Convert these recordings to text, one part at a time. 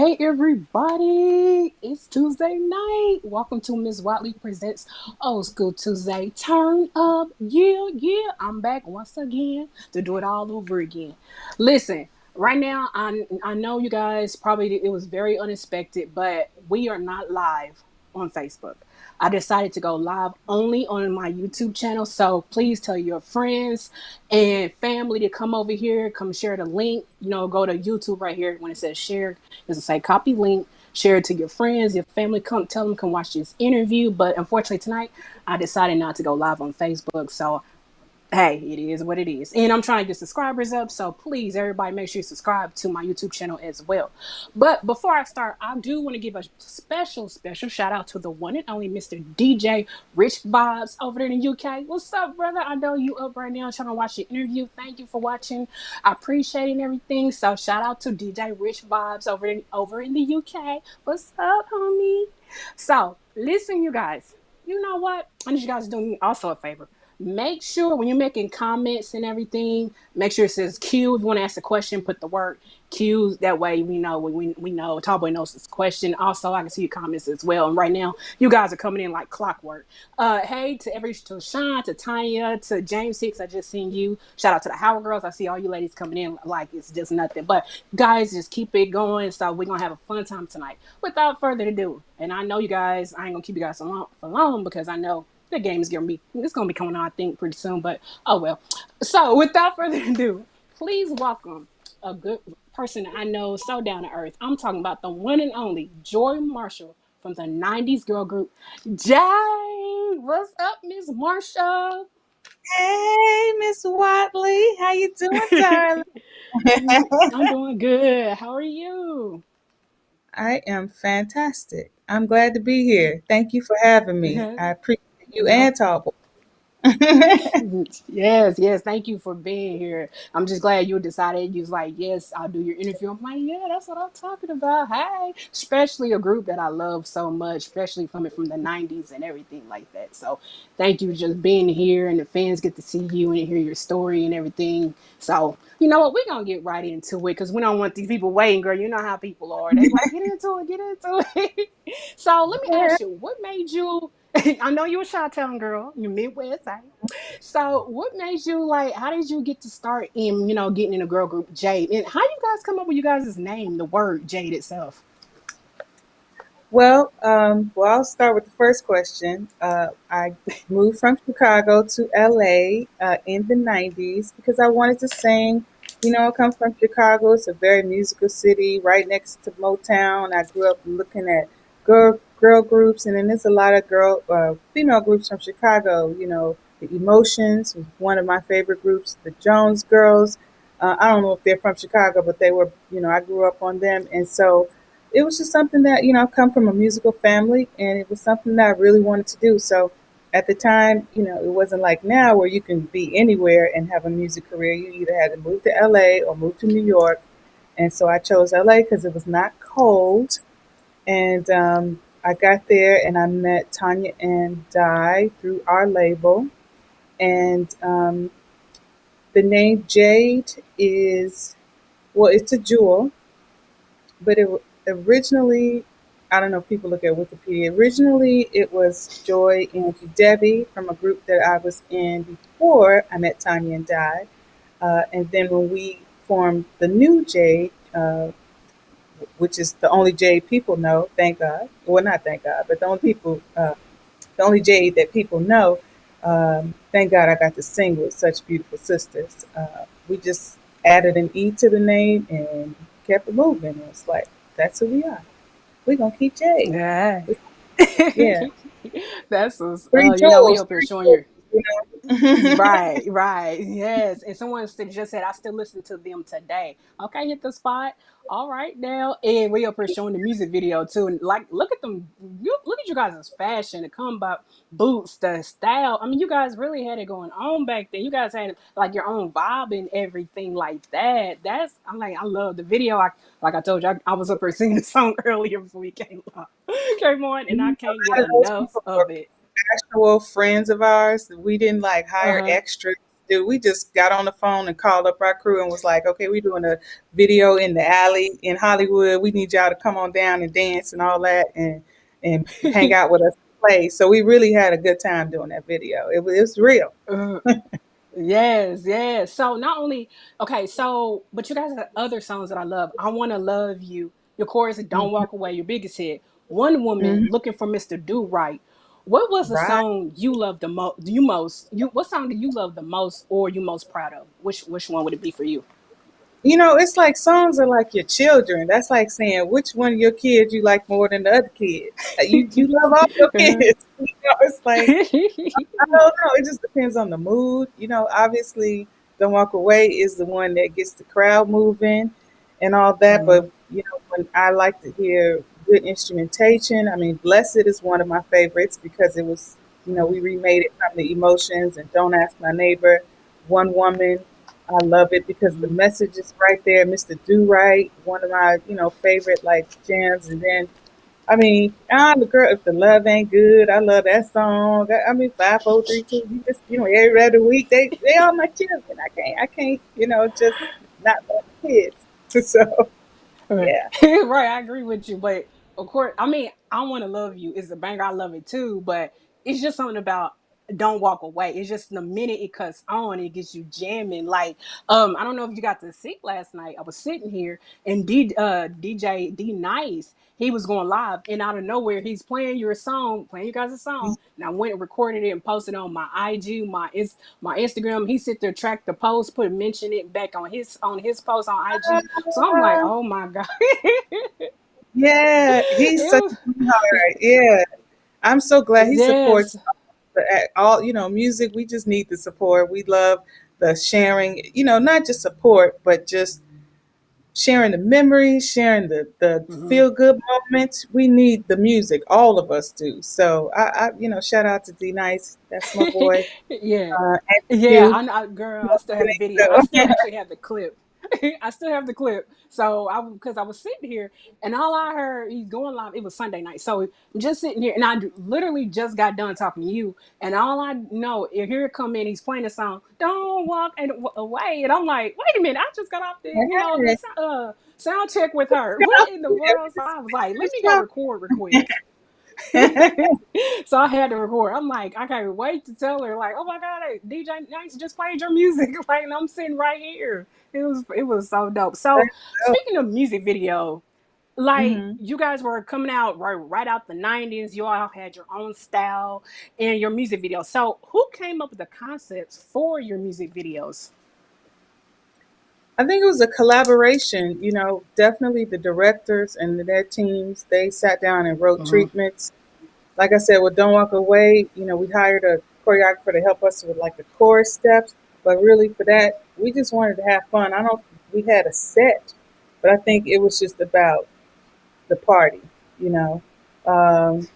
Hey everybody, it's Tuesday night. Welcome to Miss Watley presents Old School Tuesday Turnup. Yeah, I'm back once again to do it all over again. Listen, right now I know you guys probably it was very unexpected, but we are not live on Facebook. I decided to go live only on my YouTube channel. So please tell your friends and family to come over here, come share the link. Go to YouTube right here when it says share. It's a say copy link, share it to your friends, your family. Come tell them come watch this interview. But unfortunately tonight I decided not to go live on Facebook. So hey, it is what it is. And I'm trying to get subscribers up. So please, everybody, make sure you subscribe to my YouTube channel as well. But before I start, I do want to give a special shout out to the one and only Mr. DJ Rich Vibes over there in the UK. What's up, brother? I know you up right now trying to watch the interview. Thank you for watching. I appreciate it and everything. So shout out to DJ Rich Vibes over in the UK. What's up, homie? So listen, you guys. You know what? I need you guys to do me also a favor. Make sure when you're making comments and everything, make sure it says Q. If you want to ask a question, put the word Q. That way we know we know Tallboy knows this question. Also, I can see your comments as well. And right now, you guys are coming in like clockwork. Hey to Sean, to Tanya, to James Hicks. I just seen you. Shout out to the Howard girls. I see all you ladies coming in like it's just nothing. But guys, just keep it going. So we're gonna have a fun time tonight. Without further ado, and I know you guys, I ain't gonna keep you guys for long because I know the game is gonna be coming on, I think, pretty soon. But oh well. So without further ado, please welcome a good person I know so down to earth. I'm talking about the one and only Joi Marshall from the '90s girl group Jade. What's up, Miss Marshall? Hey, Miss Watley, how you doing, darling? I'm doing good. How are you? I am fantastic. I'm glad to be here. Thank you for having me. I appreciate you No. and Tallboy. Yes. Thank you for being here. I'm just glad you decided you was like, yes, I'll do your interview. I'm like, yeah, that's what I'm talking about. Hey, especially a group that I love so much, especially coming from the '90s and everything like that. So thank you for just being here, and the fans get to see you and hear your story and everything. So you know what, we're gonna get right into it because we don't want these people waiting, girl. You know how people are. They like get into it. So let me ask you, what made you I know you a Chi-Town girl, you Midwest, right? So, what made you like? How did you get to start in, getting in a girl group, Jade? And how you guys come up with you guys' name, the word Jade itself? Well, I'll start with the first question. I moved from Chicago to LA in the 90s because I wanted to sing. I come from Chicago. It's a very musical city right next to Motown. I grew up looking at girl groups, and then there's a lot of female groups from Chicago. The Emotions was one of my favorite groups. The Jones Girls. I don't know if they're from Chicago, but they were. I grew up on them, and so it was just something that I've come from a musical family, and it was something that I really wanted to do. So at the time, it wasn't like now where you can be anywhere and have a music career. You either had to move to LA or move to New York, and so I chose LA because it was not cold. And I got there and I met Tanya and Di through our label, and the name Jade is, well, it's a jewel, but it originally, I don't know if people look at Wikipedia. Originally, it was Joy and Debbie from a group that I was in before I met Tanya and Di. And then when we formed the new Jade, which is the only Jade people know, thank God. Well, not thank God, but the only Jade that people know. Thank God I got to sing with such beautiful sisters. We just added an E to the name and kept it moving. It's like, that's who we are. We're going to keep Jade. Yeah. Yeah. That's what's, Three we jewels. up here Three showing jewels, you. you know? Right. Yes. And someone just said, I still listen to them today. Okay, hit the spot. All right now. And we up here showing the music video too. And like, look at them. Look at you guys' fashion, the combat boots, the style. I mean, you guys really had it going on back then. You guys had like your own vibe and everything like that. I'm like, I love the video. Like I told you, I was up here singing the song earlier before we came on, and I A can't get lot of those enough people of were it. actual friends of ours. We didn't like Uh hire huh. extras. do. We just got on the phone and called up our crew and was like, okay, we're doing a video in the alley in Hollywood. We need y'all to come on down and dance and all that and hang out with us and play. So we really had a good time doing that video. It was real. Uh, yes, yes. So not only okay, so but you guys have other songs that I love. I Wanna Love You. Your chorus, Don't Mhm. Walk Away, your biggest hit. One Woman, Mhm. Looking for Mr. Do Right. What was the Right. song you love the most? You most you what song do you love the most or you most proud of? Which one would it be for you? It's like songs are like your children. That's like saying which one of your kids you like more than the other kid. You love all your kids. It's like I don't know. It just depends on the mood. Obviously, Don't Walk Away is the one that gets the crowd moving and all that. Mhm, But, when I like to hear good instrumentation, I mean, Blessed is one of my favorites because it was, mhm, we remade it from the emotions and Don't Ask My Neighbor, One Woman. I love it because the mhm, message is right there. Mr. Do Right, one of my, favorite like jams. And then I mean, I'm the girl. If the love ain't good, I love that song. I mean, 5, 4, 3, 2. You just, every other week they all my children. I can't, just not love the kids. So right. yeah. Right, I agree with you. But of course, I mean, I Wanna Love You is a banger. I love it too. But it's just something about Don't Walk Away. It's just the minute it cuts on, it gets you jamming. Like, I don't know if you got to see last night. I was sitting here and DJ D Nice, he was going live, and out of nowhere, he's playing your song, playing you guys' a song. And I went and recorded it and posted it on my IG, my Instagram. He sit there, track the post, mention it back on his post on IG. So I'm like, Uh, oh my god. yeah, he's such it a sweetheart. Yeah, I'm so glad he yes. supports all. Music. We just need the support. We love the sharing. Not just support, but just sharing the memories, sharing the Mhm. feel good moments. We need the music. All of us do. So shout out to D Nice. That's my boy. Yeah. And Yeah, you. girl, I still have the video. I So, still actually have the clip. I still have the clip. So because I was sitting here and all I heard, he's going live. It was Sunday night. So I'm just sitting here and I literally just got done talking to you. And all I know, here it come in, he's playing the song, Don't Walk Away. And I'm like, wait a minute, I just got off the hey, sound check with her. What in the world? So I was like, let me go record real quick. So I had to record. I'm like, I can't wait to tell her, like, oh my god, hey, DJ Nice just played your music. Like, and I'm sitting right here. It was so dope. So speaking of music video, like hmm you guys were coming out right out the '90s. You all had your own style in your music videos. So who came up with the concepts for your music videos? I think it was a collaboration. Definitely the directors and their teams. They sat down and wrote Mhm. treatments. Like I said, with Don't Walk Away, we hired a choreographer to help us with like the chorus steps. But really, for that, we just wanted to have fun. I don't. We had a set, but I think it was just about the party. You know, um,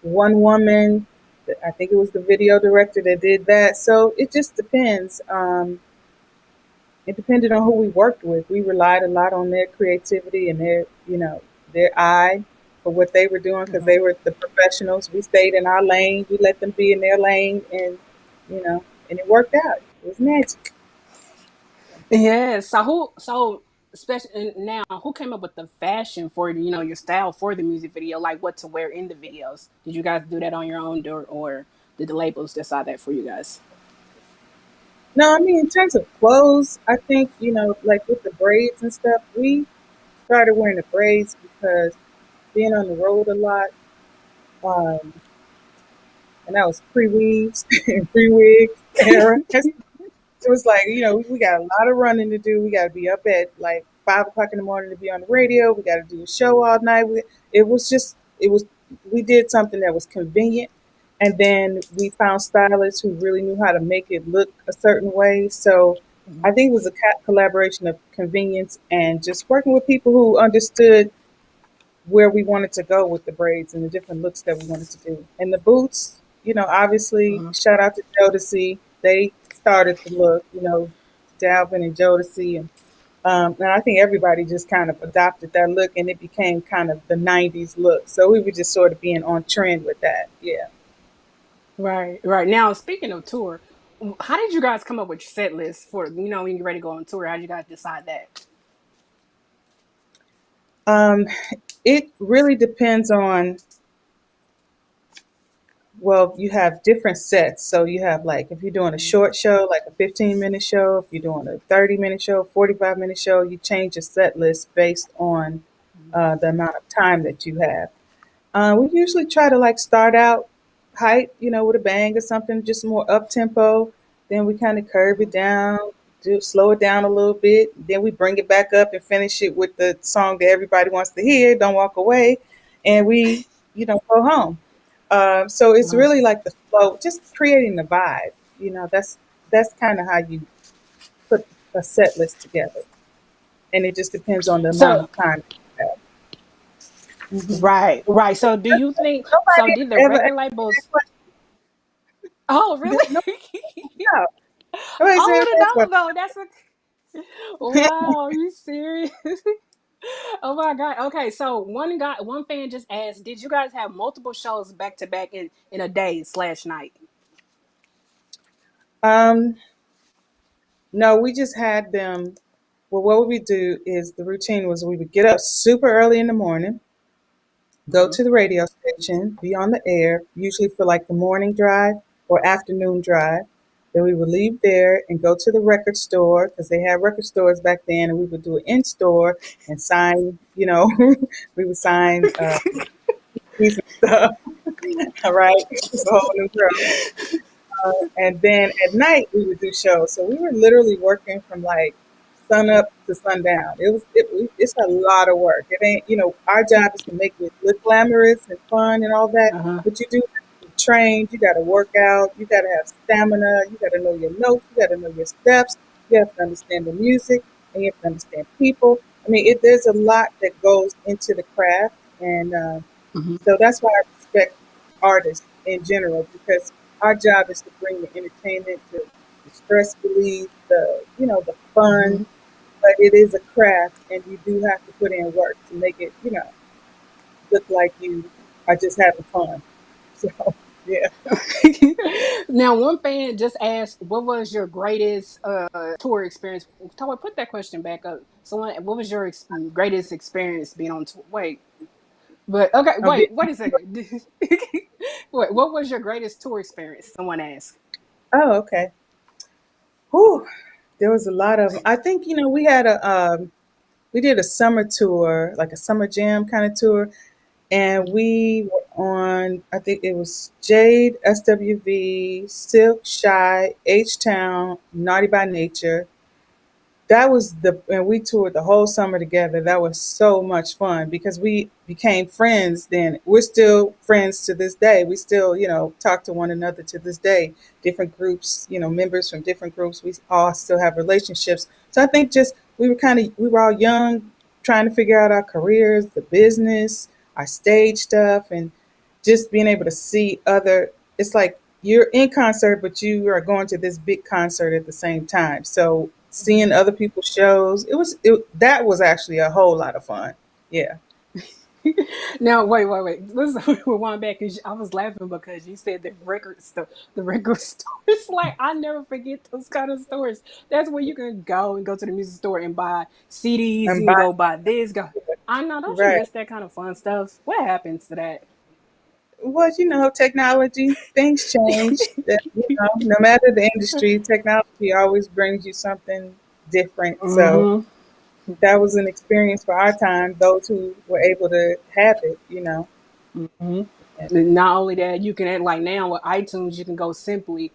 One woman. I think it was the video director that did that. So it just depends. It depended on who we worked with. We relied a lot on their creativity and their eye for what they were doing because Mhm. they were the professionals. We stayed in our lane. We let them be in their lane, and and it worked out. It was magic. Yeah. So especially now, who came up with the fashion for your style for the music video, like what to wear in the videos? Did you guys do that on your own, or did the labels decide that for you guys? No, I mean in terms of clothes, I think like with the braids and stuff, we started wearing the braids because being on the road a lot, um, and that was pre-weaves and pre-wigs era. It was like, we got a lot of running to do. We got to be up at like 5 o'clock in the morning to be on the radio. We got to do a show all night. It was, we did something that was convenient. And then we found stylists who really knew how to make it look a certain way. So Mhm. I think it was a collaboration of convenience and just working with people who understood where we wanted to go with the braids and the different looks that we wanted to do. And the boots, obviously, Mhm. shout out to Jodeci. They started the look, Dalvin and Jodeci. And I think everybody just kind of adopted that look and it became kind of the 90s look. So we were just sort of being on trend with that. Yeah. Right, right. Now, speaking of tour, How did you guys come up with your set list for when you're ready to go on tour? How did you guys decide that? Um, it really depends on, well, you have different sets. So you have like, if you're doing a short show, like a 15-minute show, if you're doing a 30-minute show, 45-minute show, you change your set list based on the amount of time that you have. We usually try to like start out height, with a bang or something, just more up tempo. Then we kind of curve it down, slow it down a little bit. Then we bring it back up and finish it with the song that everybody wants to hear. Don't walk away, and we, go home. So it's Uh-huh. really like the flow, just creating the vibe. That's kind of how you put a set list together, and it just depends on the amount So of time you have. Hmm. right, right. So do you think so? Nobody Did the ever record asked me that labels? question. Oh, really? No, no. I Nobody said want to that know though. That's what. Wow, are you serious? Oh my god. Okay, so one fan just asked, did you guys have multiple shows back to back in a day/night? um, no, we just had them. Well, what we do is the routine was we would get up super early in the morning, go Hmm. to the radio station, be on the air, usually for like the morning drive or afternoon drive. Then we would leave there and go to the record store because they had record stores back then, and we would do it in store and sign. We would sign these and stuff. All right, it's a whole new world. And then at night we would do shows. So we were literally working from like sun up to sundown. It's a lot of work. It ain't our job is to make it look glamorous and fun and all that, Uh-huh. but you do have to be trained. You got to work out. You got to have stamina. You got to know your notes. You got to know your steps. You have to understand the music, and you have to understand people. I mean, there's a lot that goes into the craft, and Hmm. so that's why I respect artists in general because our job is to bring the entertainment, the stress relief, the fun. Hmm. But it is a craft, and you do have to put in work to make it, look like you are just having fun. So yeah. Now, one fan just asked, "What was your greatest tour experience?" Toy, put that question back up. Someone, what was your greatest experience being on tour? Wait, but okay, I'll be, wait a second. Wait, what was your greatest tour experience? Someone asked. oh, okay. Whew. There was a lot of. I think we did a summer tour, like a summer jam kind of tour, and Mhm. we were on, I think it was Jade, SWV, Silk, Shy, H Town, Naughty by Nature. That was and we toured the whole summer together. That was so much fun because we became friends then. We're still friends to this day. We still, talk to one another to this day. Different groups, members from different groups, we all still have relationships. So I think just we were all young, trying to figure out our careers, the business, our stage stuff, and just being able to see other, it's like you're in concert but you are going to this big concert at the same time, so seeing other people's shows, that was actually a whole lot of fun. Yeah. Now, wait. Let's rewind back because I was laughing because you said the record store. The record store. It's like I never forget those kind of stores. That's where you can go to the music store and buy CDs. And You can by go buy this. Go. I know. Don't you right. miss that kind of fun stuff? What happens to that? Well, technology, things change. That no matter the industry, technology always brings you something different. So Mm-hmm. that was an experience for our time, those who were able to have it. Mm-hmm. Yeah. Not only that, you can like now with iTunes, you can go simply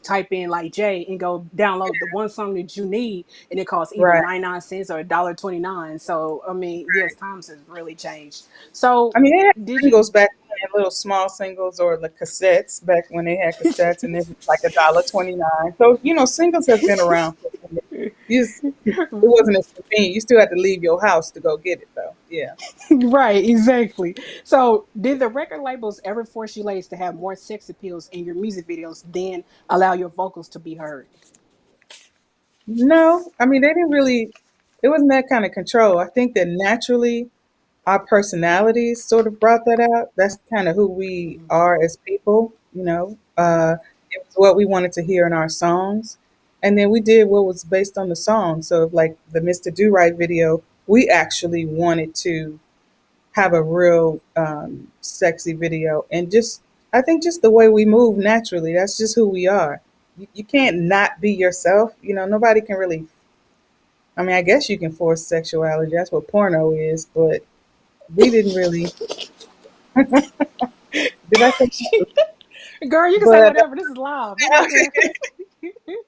type in like Jay and go download the one song that you need, and it costs either Right. 99 cents or $1.29. So I mean, yes, times has really changed. So I mean, they had did you? singles back then, little small singles or the cassettes back when they had cassettes, and it was like $1.29. So singles have been around for a minute. It wasn't as convenient. You still had to leave your house to go get it, though. Yeah. Right, exactly. So did the record labels ever force you ladies to have more sex appeals in your music videos than allow your vocals to be heard? No, I mean they didn't really. It wasn't that kind of control. I think that naturally our personalities sort of brought that out. That's kind of who we are as people. It was what we wanted to hear in our songs. And then we did what was based on the song. So, like the Mr. Do Right video, we actually wanted to have a real sexy video. And just, I think just the way we move naturally, that's just who we are. You can't not be yourself. Nobody can really, I mean, I guess you can force sexuality. That's what porno is. But we didn't really, did I say that? Girl, you can say But whatever. This is live. I don't care.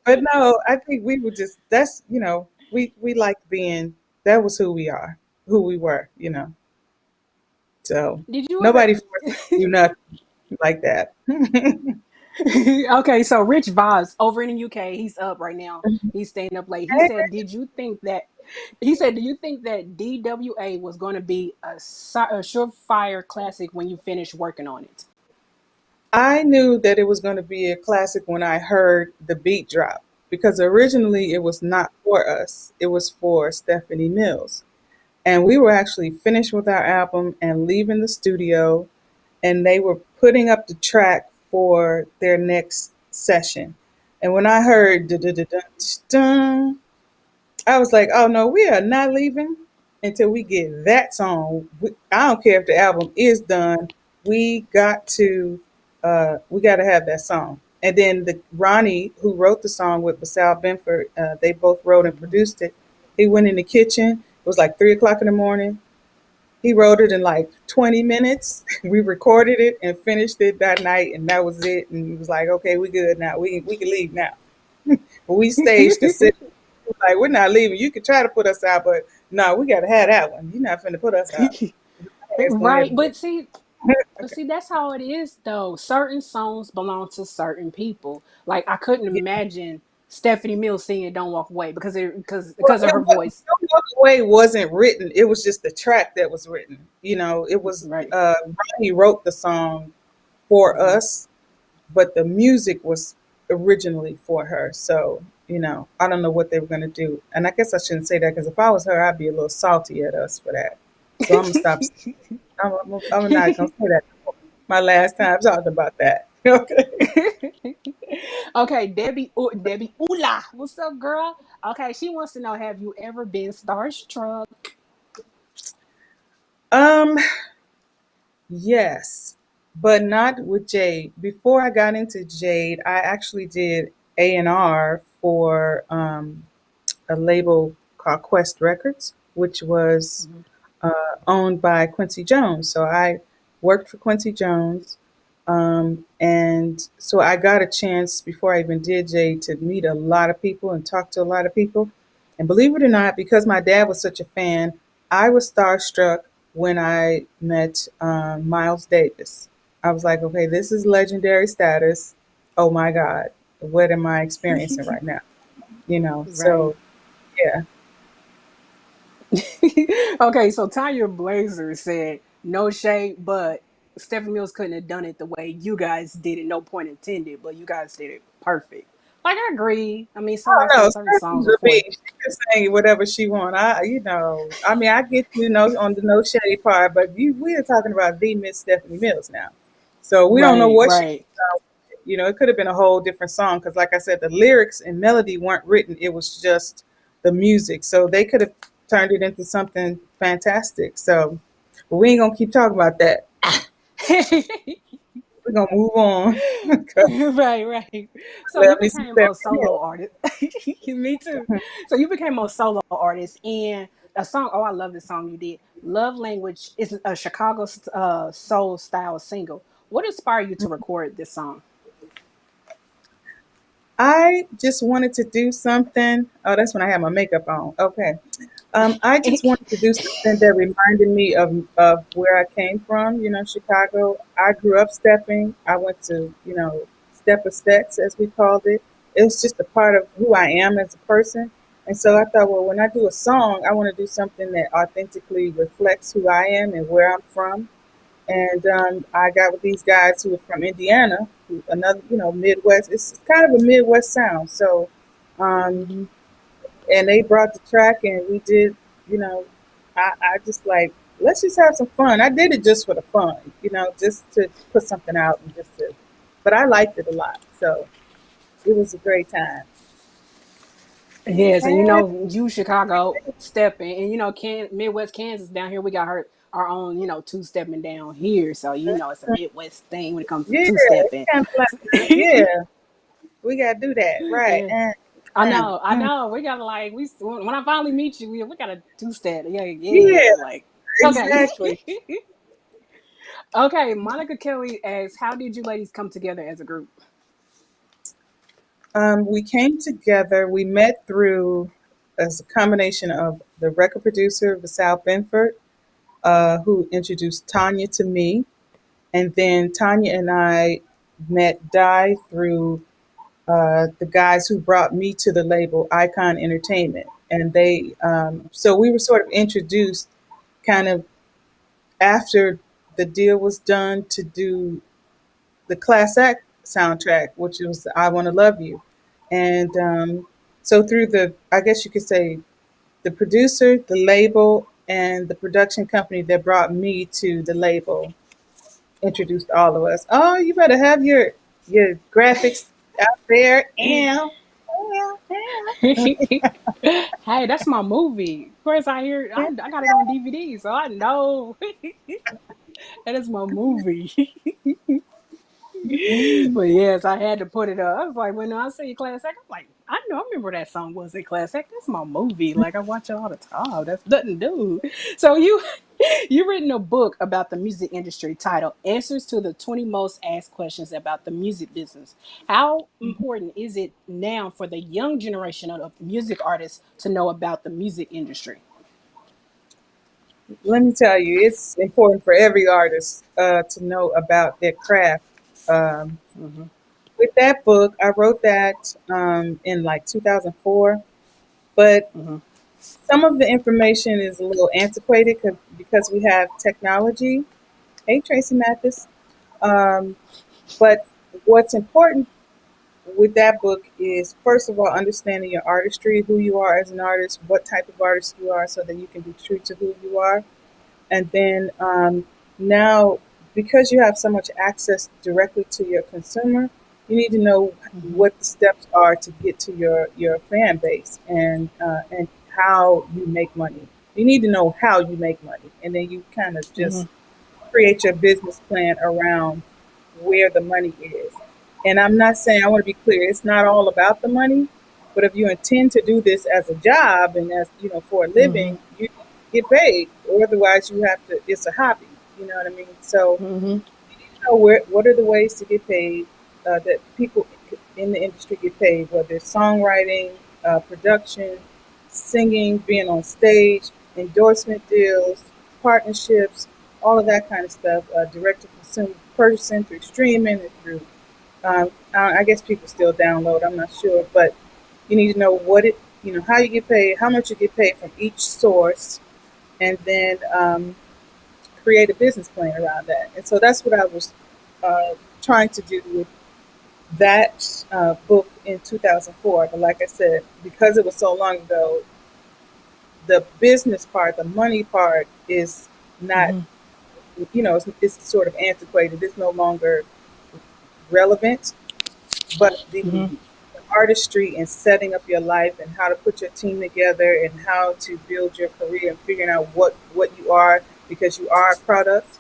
but no, I think we were just that's we liked being that was who we are, who we were. So Did you ever? nobody forced us to do nothing like that. Okay, so Rich Voss over in the UK, he's up right now. He's staying up late. He said, "Did you think that?" He said, "Do you think that DWA was going to be a surefire classic when you finish working on it?" I knew that it was going to be a classic when I heard the beat drop because originally it was not for us. It was for Stephanie Mills. And we were actually finished with our album and leaving the studio, and they were putting up the track for their next session. And when I heard dun, I was like, oh no, we are not leaving until we get that song. I don't care if the album is done. We got to have that song. And then the Ronnie, who wrote the song with Basal Benford, they both wrote and produced it. He went in the kitchen. It was like 3 o'clock in the morning. He wrote it in like 20 minutes. We recorded it and finished it that night, and that was it. And he was like, okay, we good now. We can leave now. But we staged the city. Like, we're not leaving. You can try to put us out, but no, we got to have that one. You're not finna put us out. It's gonna Right, never get. but see, that's how it is though. Certain songs belong to certain people. Like I couldn't Yeah. imagine Stephanie Mills singing "Don't Walk Away" because Well, of her voice. Don't Walk Away wasn't written. It was just the track that was written. It was Right. Ronnie wrote the song for Mhm. us, but the music was originally for her. So, I don't know what they were going to do. And I guess I shouldn't say that because if I was her, I'd be a little salty at us for that. So I'm going to stop. I'm not going to say that. My last time talking about that. Okay. Okay, Debbie Ula, what's up, girl? Okay, she wants to know: have you ever been starstruck? Um, yes, but not with Jade. Before I got into Jade, I actually did A&R for a label called Quest Records, which was Mhm. owned by Quincy Jones. So I worked for Quincy Jones. And so I got a chance before I even did Jade to meet a lot of people and talk to a lot of people. And believe it or not, because my dad was such a fan, I was starstruck when I met Miles Davis. I was like, okay, this is legendary status. Oh my God, what am I experiencing right now? Right. So yeah. Okay, so Tanya Blazer said, "No shade, but Stephanie Mills couldn't have done it the way you guys did it. No point intended, but you guys did it perfect." Like I agree. I mean, some like I I said, don't certain know. songs Stephanie's are a for. She can say whatever she want. I mean, I get on the no shade part, but we are talking about the Miss Stephanie Mills now, so we don't know Right, what she. right. It could have been a whole different song because, like I said, the lyrics and melody weren't written. It was just the music, so they could have turned it into something fantastic. So, but we ain't gonna keep talking about that. We're gonna move on. Right, right. So you Let me see became a Stephanie solo Mills. artist. Me too. So you became a solo artist, and a song. Oh, I love this song you did. "Love Language" is a Chicago soul style single. What inspired you to record this song? I just wanted to do something. Oh, that's when I had my makeup on. Okay. I just wanted to do something that reminded me of where I came from, Chicago. I grew up stepping. I went to, step of steps, as we called it. It was just a part of who I am as a person. And so I thought, well, when I do a song, I want to do something that authentically reflects who I am and where I'm from. And I got with these guys who are from Indiana, another, Midwest. It's kind of a Midwest sound. So, um, Mhm. and they brought the track and we did, you know, I just like, let's just have some fun. I did it just for the fun, just to put something out and just to, but I liked it a lot. So it was a great time. Yes, and And you Chicago stepping, and Midwest Kansas down here we got our own two stepping down here, so it's a Midwest thing when it comes to yeah, two it's stepping. kind of like, yeah, we gotta do that, right? Yeah, And I know. We gotta like when I finally meet you, we gotta two step. Yeah, yeah, yeah. Like okay, exactly. okay. Monica Kelly asks, "How did you ladies come together as a group?" We came together. We met through as a combination of the record producer Vasal Benford, who introduced Tanya to me, and then Tanya and I met Di through the guys who brought me to the label Icon Entertainment, and so we were sort of introduced kind of after the deal was done to do the Class Act soundtrack, which was I Want to Love You. And so through I guess you could say, the producer, the label, and the production company that brought me to the label introduced all of us. Oh, you better have your graphics out there. Hey, that's my movie. Of course, I got it on DVD, so I know that is my movie. Mm. But yes, I had to put it up. I was like, when I say Class Act, I'm like, I know, I remember that song wasn't Class Act. That's my movie. Like I watch it all the time. That's nothing new. So you written a book about the music industry titled "Answers to the 20 Most Asked Questions About the Music Business." How important is it now for the young generation of music artists to know about the music industry? Let me tell you, it's important for every artist to know about their craft. Um, Hmm. with that book, I wrote that in like 2004, but Hmm. some of the information is a little antiquated because we have technology. Hey, Tracy Mathis. Um, but what's important with that book is, first of all, understanding your artistry, who you are as an artist, what type of artist you are, so that you can be true to who you are. And then now, because you have so much access directly to your consumer, you need to know Hmm. what the steps are to get to your fan base, and how you make money. You need to know how you make money, and then you kind of Hmm. just create your business plan around where the money is. And I'm not saying, I want to be clear, it's not all about the money, but if you intend to do this as a job and as for a Hmm. living, you get paid, or otherwise you have to. It's a hobby. You know what I mean? So Hmm. what are the ways to get paid, that people in the industry get paid, whether it's songwriting, production, singing, being on stage, endorsement deals, partnerships, all of that kind of stuff, direct to consumer purchasing through streaming and through, I guess people still download, I'm not sure, but you need to know how you get paid, how much you get paid from each source, and then create a business plan around that. And so that's what I was uh, trying to do with that book in 2004. But like I said, because it was so long ago, the business part, the money part is not, Hmm. it's sort of antiquated. It's no longer relevant. But the artistry and setting up your life and how to put your team together and how to build your career and figuring out what you are, because you are a product,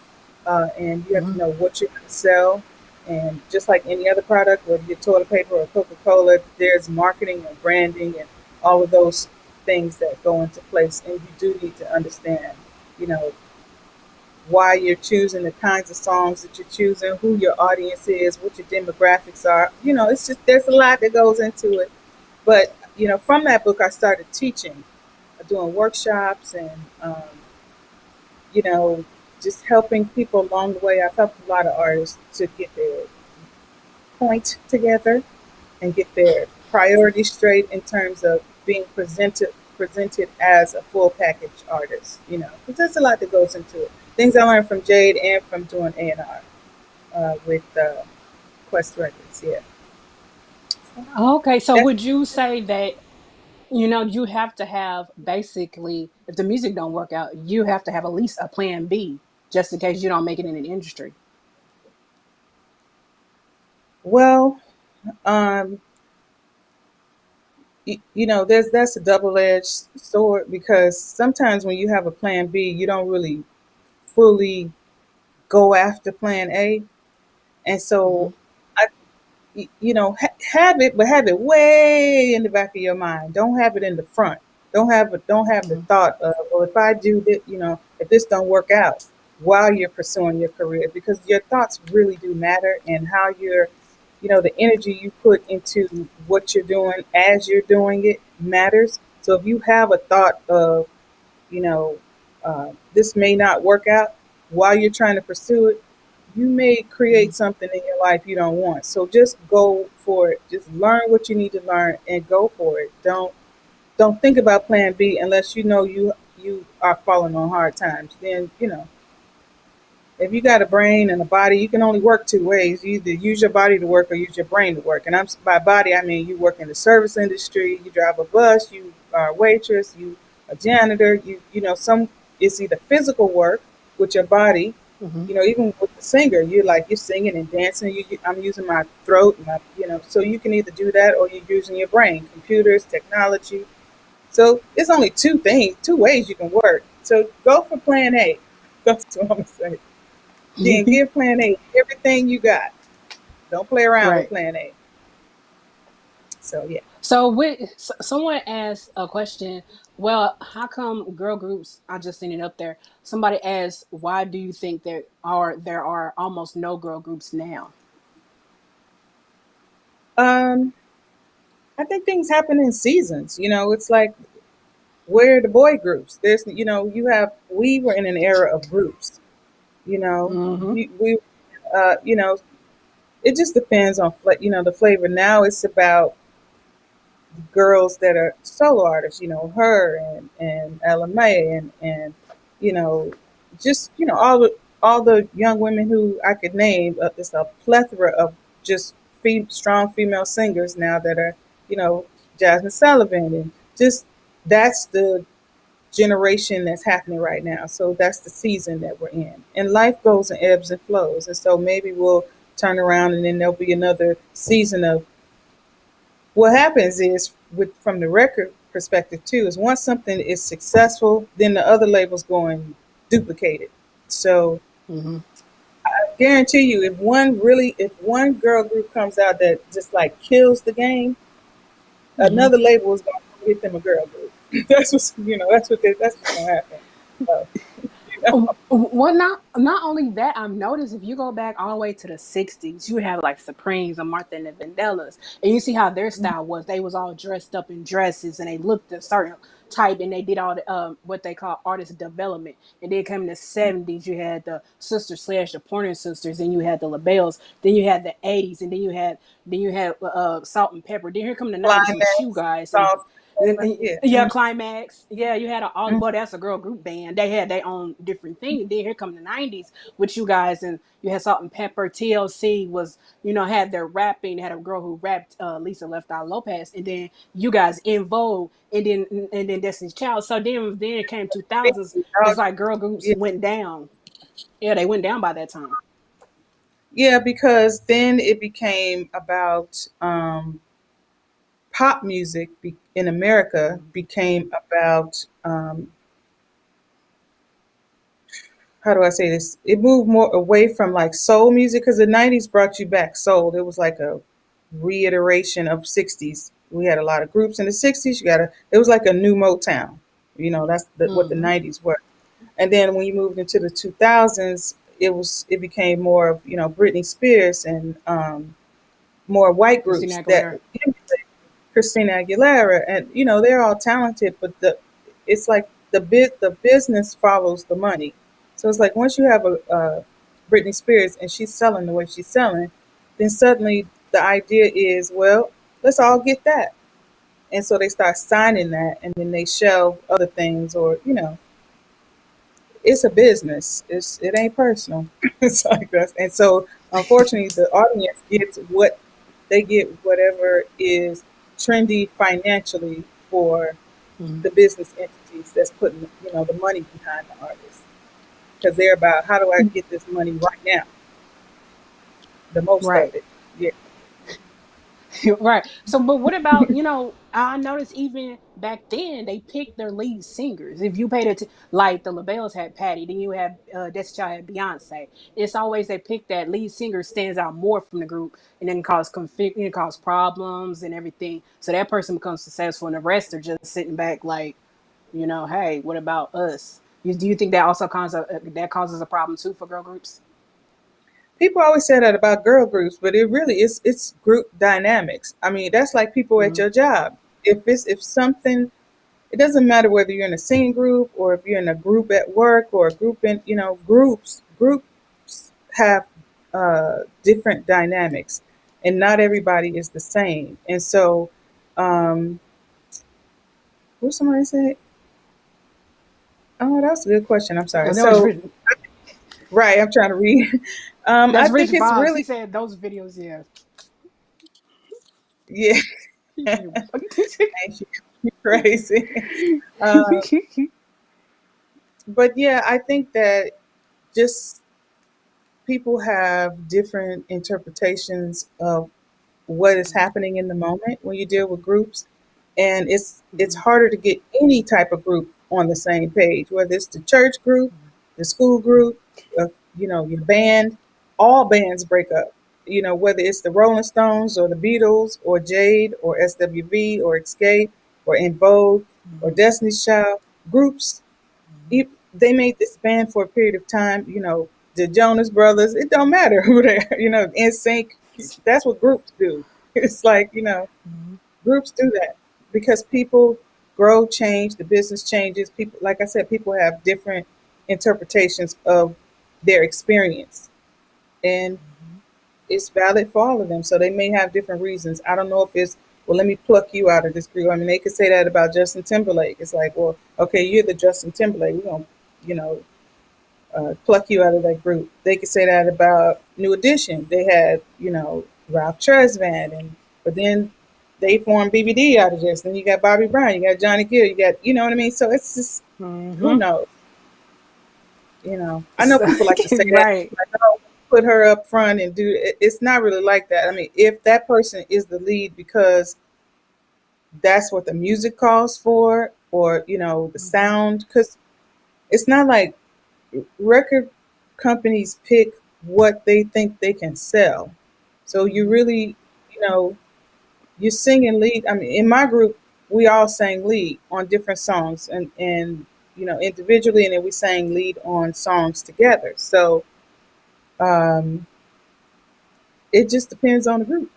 and you have to Hmm. know what you're going to sell. And just like any other product, whether you're toilet paper or Coca-Cola, there's marketing and branding and all of those things that go into place. And you do need to understand, you know, why you're choosing the kinds of songs that you're choosing, who your audience is, what your demographics are. It's just, there's a lot that goes into it. But from that book, I started teaching, doing workshops, and you know, just helping people along the way. I've helped a lot of artists to get their point together and get their priorities straight in terms of being presented as a full package artist. Because there's a lot that goes into it. Things I learned from Jade and from doing A&R with Quest Records. Yeah. Okay, so That's would you say that you have to have basically, if the music don't work out, you have to have at least a plan B just in case you don't make it in the industry. Well, um, that's a double-edged sword because sometimes when you have a plan B, you don't really fully go after plan A. And so, I, have it, but have it way in the back of your mind. Don't have it in the front. Don't have the thought of, well, if I do this, if this don't work out while you're pursuing your career, because your thoughts really do matter, and how the energy you put into what you're doing as you're doing it matters. So if you have a thought of, you know, this may not work out while you're trying to pursue it, you may create something in your life you don't want. So just go for it. Just learn what you need to learn and go for it. Don't think about plan B unless you are falling on hard times. Then, if you got a brain and a body, you can only work two ways. You either use your body to work or use your brain to work. And by body, I mean you work in the service industry, you drive a bus, you are a waitress, you a janitor. Some it's either physical work with your body. Mm-hmm. Even with the singer, you're singing and dancing. I'm using my throat, so you can either do that or you're using your brain, computers, technology. So it's only two ways you can work. So go for plan A. That's what I'm gonna say. Then give plan A everything you got. Don't play around with Right. plan A. So yeah. So, someone asked a question. Well, how come girl groups? I just seen it up there. Somebody asked, "Why do you think there are almost no girl groups now?" Um, I think things happen in seasons. It's like, where are the boy groups? We were in an era of groups. You know, Mm-hmm. we uh, you know, it just depends on the flavor. Now it's about girls that are solo artists, her and Ella May and you know, just all the young women who I could name. It's a plethora of just strong female singers now that are, you know, Jasmine Sullivan, and just that's the generation that's happening right now. So that's the season that we're in. And life goes in ebbs and flows. And so maybe we'll turn around and then there'll be another season of what happens is, from the record perspective too, is once something is successful, then the other labels go and duplicate it. So Mm-hmm. I guarantee you, if one girl group comes out that just like kills the game, Mm-hmm. another label is going to get them a girl group. That's what's going to happen. So, Well, not only that, I've noticed if you go back all the way to the '60s, you have like Supremes and Martha and the Vandellas, and you see how their style was. They was all dressed up in dresses, and they looked a certain type, and they did all the what they call artist development. And then come in the '70s, you had the Sister Sledge, the Pointer Sisters, and you had the LaBelles. Then you had the '80s, and then you had Salt and Pepper. Then here come the '90s with you climax, guys, salt, yeah. yeah, Climax. Yeah, you had all. Well, that's a girl group band. They had their own different thing. And then here come the '90s with you guys, and you had Salt and Pepper. TLC was, had their rapping. They had a girl who rapped, Lisa Left Eye Lopez, and then you guys In Vogue, and then Destiny's Child. So then it came 2000s. It's like girl groups Yeah, went down. Yeah, they went down by that time. yeah, because then it became about pop music in America became about, how do I say this? It moved more away from like soul music because the '90s brought you back soul. It was like a reiteration of '60s. We had a lot of groups in the '60s. It was like a new Motown. That's what the Mm-hmm. '90s were. And then when you moved into the 2000s, it became more of, Britney Spears and more white groups Christina that Aguilera. Christina Aguilera, and they're all talented, but it's like the business follows the money. So it's like once you have a Britney Spears and she's selling the way she's selling, then suddenly the idea is, well, let's all get that, and so they start signing that, and then they shelve other things, or it's a business. It ain't personal. It's like that, and so unfortunately, the audience get whatever is trendy financially for Mm-hmm. the business entities that's putting the money behind the artist, because they're about, how do I get this money right now, the most of Right. it. Yeah. Right. So, but what about, I noticed even back then they picked their lead singers. If you paid it like the LaBelles had Patty, then you have Destiny Child had Beyonce. It's always they pick that lead singer stands out more from the group and then cause problems and everything. So that person becomes successful and the rest are just sitting back like, hey, what about us? Do you think that also causes a problem too for girl groups? People always say that about girl groups, but it really is it's group dynamics. I mean, that's like people at Mm-hmm. your job. If something, it doesn't matter whether you're in a singing group or if you're in a group at work or a group in, groups have different dynamics, and not everybody is the same. And so, um, what somebody said? Oh, that's a good question. I'm sorry. That was So, Rich. right, I'm trying to read. I That's think Rich it's Bobs. He really, said those videos, yeah. yeah, You- you're crazy. Uh, but yeah, I think that just people have different interpretations of what is happening in the moment when you deal with groups, and it's Mhm. harder to get any type of group on the same page, whether it's the church group, the school group, your band. All bands break up, whether it's the Rolling Stones or the Beatles or Jade or SWV or Escape or In Vogue or Mhm. Destiny's Child. Groups, they made this band for a period of time. The Jonas Brothers. It don't matter who they are. In sync. That's what groups do. It's like Mhm. groups do that because people grow, change. The business changes. People, like I said, people have different interpretations of their experience, and Mhm. it's valid for all of them. So they may have different reasons. I don't know if it's, well, let me pluck you out of this group. I mean, they could say that about Justin Timberlake. It's like, well, okay, you're the Justin Timberlake. We're going to, pluck you out of that group. They could say that about New Edition. They had, Ralph Tresvant, but then they formed BBD out of this. Then you got Bobby Brown, you got Johnny Gill, you got, you know what I mean? So it's just, who Mhm. knows? I know So, people like to say that, right. like, oh, put her up front and do it. It's not really like that. I mean, if that person is the lead because that's what the music calls for, or the Mhm. sound, because it's not like record companies pick what they think they can sell. So you Mhm. really, you know, you're singing lead. I mean, in my group, we all sang lead on different songs, and individually, and then we sang lead on songs together. So um, it just depends on the group,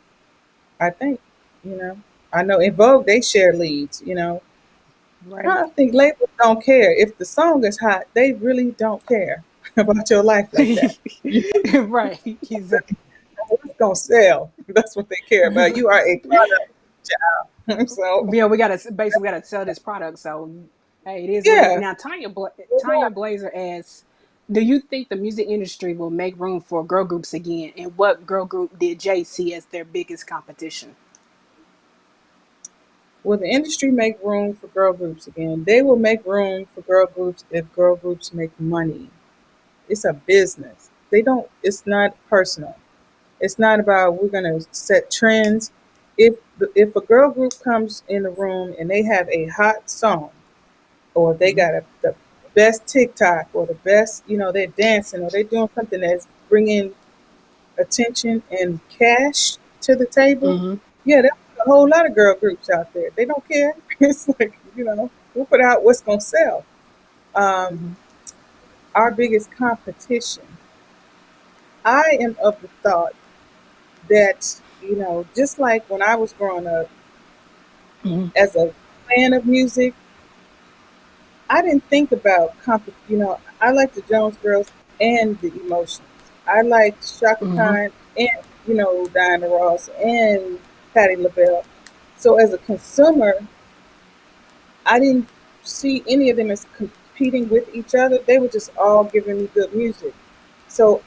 I think. You know, I know in Vogue they share leads. Right. I think labels don't care if the song is hot. They really don't care about your life like that. Right. Exactly. What's gonna sell? That's what they care about. You are a product, child. So Yeah, we gotta sell this product. So hey, it is what it is. yeah, Now Tanya Blazer asks, do you think the music industry will make room for girl groups again? And what girl group did Jay see as their biggest competition? will the industry make room for girl groups again? They will make room for girl groups if girl groups make money. It's a business. They don't. It's not personal. It's not about we're gonna set trends. If a girl group comes in the room and they have a hot song, or they Mm-hmm. got the best TikTok, or the best, they're dancing, or they're doing something that's bringing attention and cash to the table, Mm-hmm. yeah, there's a whole lot of girl groups out there. They don't care. It's like, we'll put out what's going to sell. Um, Mm-hmm. our biggest competition, I am of the thought that, just like when I was growing up Mm-hmm. as a fan of music, I didn't think about I liked the Jones Girls and the Emotions. I liked Shaka Mm-hmm. Khan and Diana Ross and Patti LaBelle. So as a consumer, I didn't see any of them as competing with each other. They were just all giving me good music. So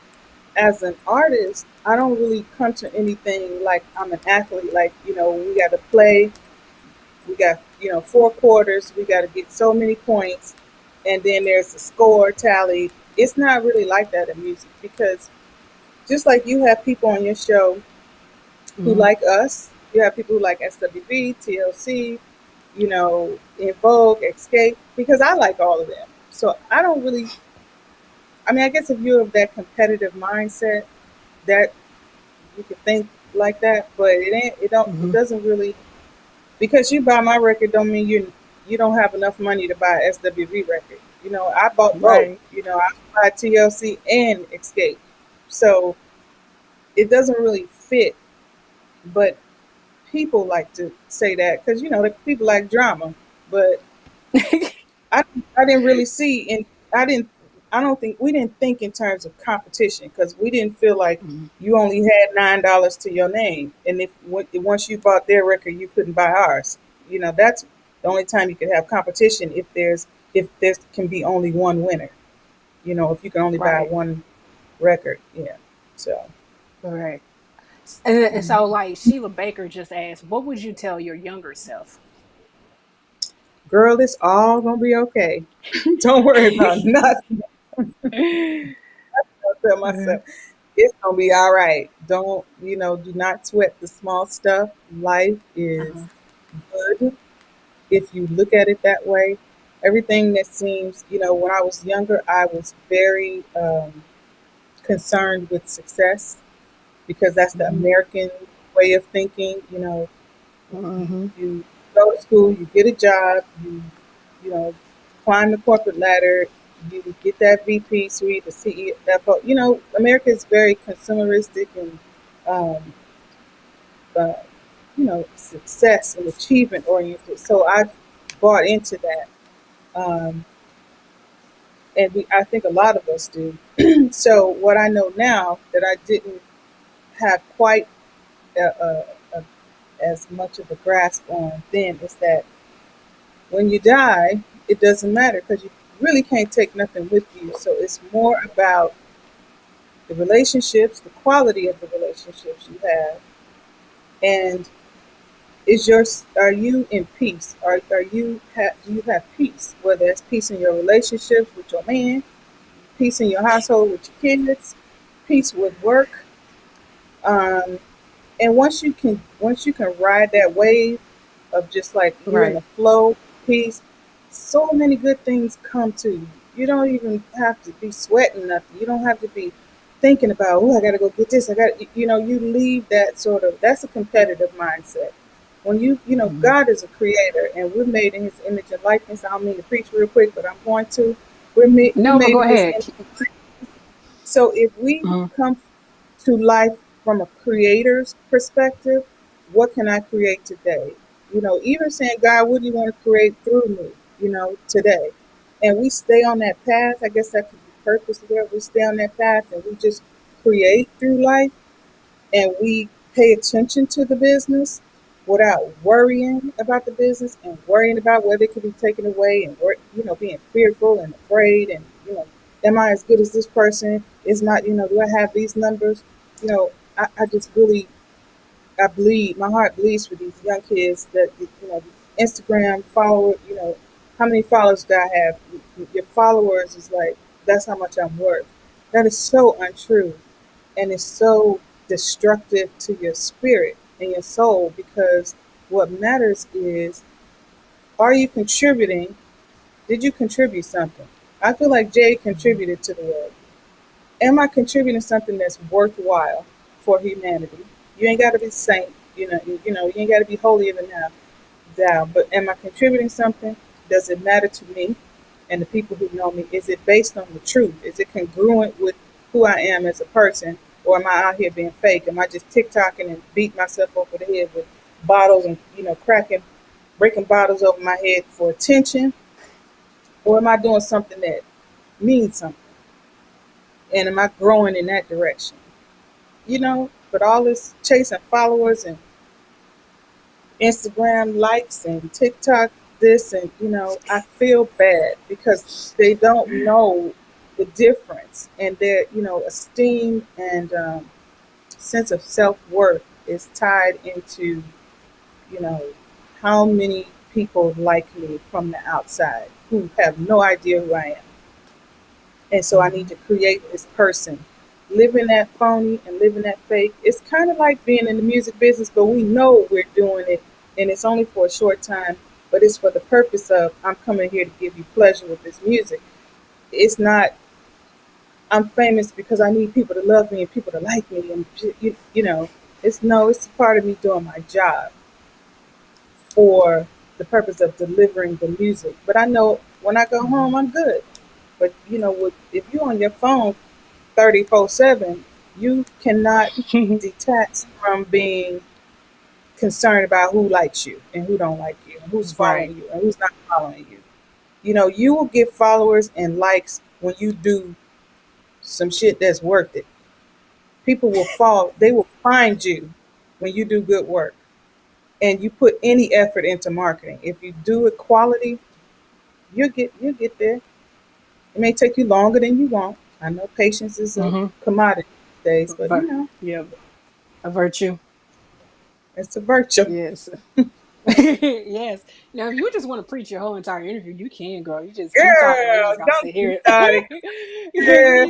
as an artist, I don't really come to anything like I'm an athlete. Like we got to play. We got, 4 quarters. We got to get so many points. And then there's the score tally. It's not really like that in music because just like you have people on your show who Mm-hmm. like us, You have people who like SWV, TLC, In Vogue, Escape, because I like all of them. So I don't really. I mean, I guess if you're of that competitive mindset, that you could think like that, but it ain't. It don't. It Hmm. doesn't really, because you buy my record don't mean you don't have enough money to buy a SWV record. I bought both. Right. I buy TLC and Escape, so it doesn't really fit. But people like to say that because like, people like drama, but I I didn't really see, and I didn't. I don't think we didn't think in terms of competition because we didn't feel like Mhm. you only had $9 to your name, and if once you bought their record, you couldn't buy ours. That's the only time you could have competition if there can be only one winner. If you can only buy Right. one record, yeah. So, Right. And so, like Sheila Baker just asked, what would you tell your younger self? girl, it's all gonna be okay. Don't worry about nothing. I'll tell Uh-huh. myself it's gonna be all right. Don't do not sweat the small stuff. Life is Uh-huh. good if you look at it that way. Everything that seems, when I was younger, I was very concerned with success because that's the Hmm. American way of thinking. Hmm. You go to school, you get a job, you climb the corporate ladder, you get that VP suite, the CEO. America is very consumeristic and um, uh, success and achievement oriented. So I bought into that, and I think a lot of us do. So what I know now that I didn't have quite a, as much of a grasp on then is that when you die, it doesn't matter because you really can't take nothing with you. So it's more about the relationships, the quality of the relationships you have, and are you in peace? Do you have peace? Whether it's peace in your relationships with your man, peace in your household with your kids, peace with work, um, and once you can ride that wave of just like you in Right. the flow, peace, so many good things come to you. You don't even have to be sweating nothing. You don't have to be thinking about, oh, I got to go get this. You leave that sort of, that's a competitive mindset. When Hmm. God is a creator and we're made in his image and likeness. I don't mean to preach real quick, but I'm going to. We're No, but made go in his ahead. image. So if we Hmm. come to life from a creator's perspective, what can I create today? Even saying, God, what do you want to create through me, today? And we stay on that path. I guess that could be purpose there. We stay on that path and we just create through life and we pay attention to the business without worrying about the business and worrying about whether it could be taken away and being fearful and afraid and am I as good as this person? Is not do I have these numbers? I just really I bleed. My heart bleeds for these young kids that Instagram follower. How many followers do I have? Your followers is like that's how much I'm worth. That is so untrue and it's so destructive to your spirit and your soul because what matters is are you contributing? Did you contribute something? I feel like Jade contributed to the world. Am I contributing something that's worthwhile for humanity? You ain't got to be saint, you ain't got to be holier than thou. But am I contributing something? Does it matter to me and the people who know me? Is it based on the truth? Is it congruent with who I am as a person? Or am I out here being fake? Am I just TikToking and beating myself over the head with bottles and, breaking bottles over my head for attention? Or am I doing something that means something? And am I growing in that direction? But all this chasing followers and Instagram likes and TikTok this and I feel bad because they don't know the difference and their esteem and sense of self-worth is tied into you know how many people like me from the outside who have no idea who I am, and so I need Hmm. to create this person living that phony and living that fake. It's kind of like being in the music business, but we know we're doing it, and it's only for a short time. But it's for the purpose of I'm coming here to give you pleasure with this music. It's not I'm famous because I need people to love me and people to like me, and you know, it's no, it's part of me doing my job for the purpose of delivering the music. But I know when I go home, I'm good. But you know, if you're on your phone 34/7, you cannot detach from being concerned about who likes you and who don't like you, and who's Right. following you and who's not following you. You know, you will get followers and likes when you do some shit that's worth it. People will fall, they will find you when you do good work and you put any effort into marketing. If you do it quality, you'll get there. It may take you longer than you want. I know patience is a Mm-hmm. commodity these days, but you But know, yeah, a virtue. it's a virtue. Yes. Yes. Now, if you just want to preach your whole entire interview, you can, girl. You just keep talking. We Girl, just gonna don't sit get me here. started. Yeah,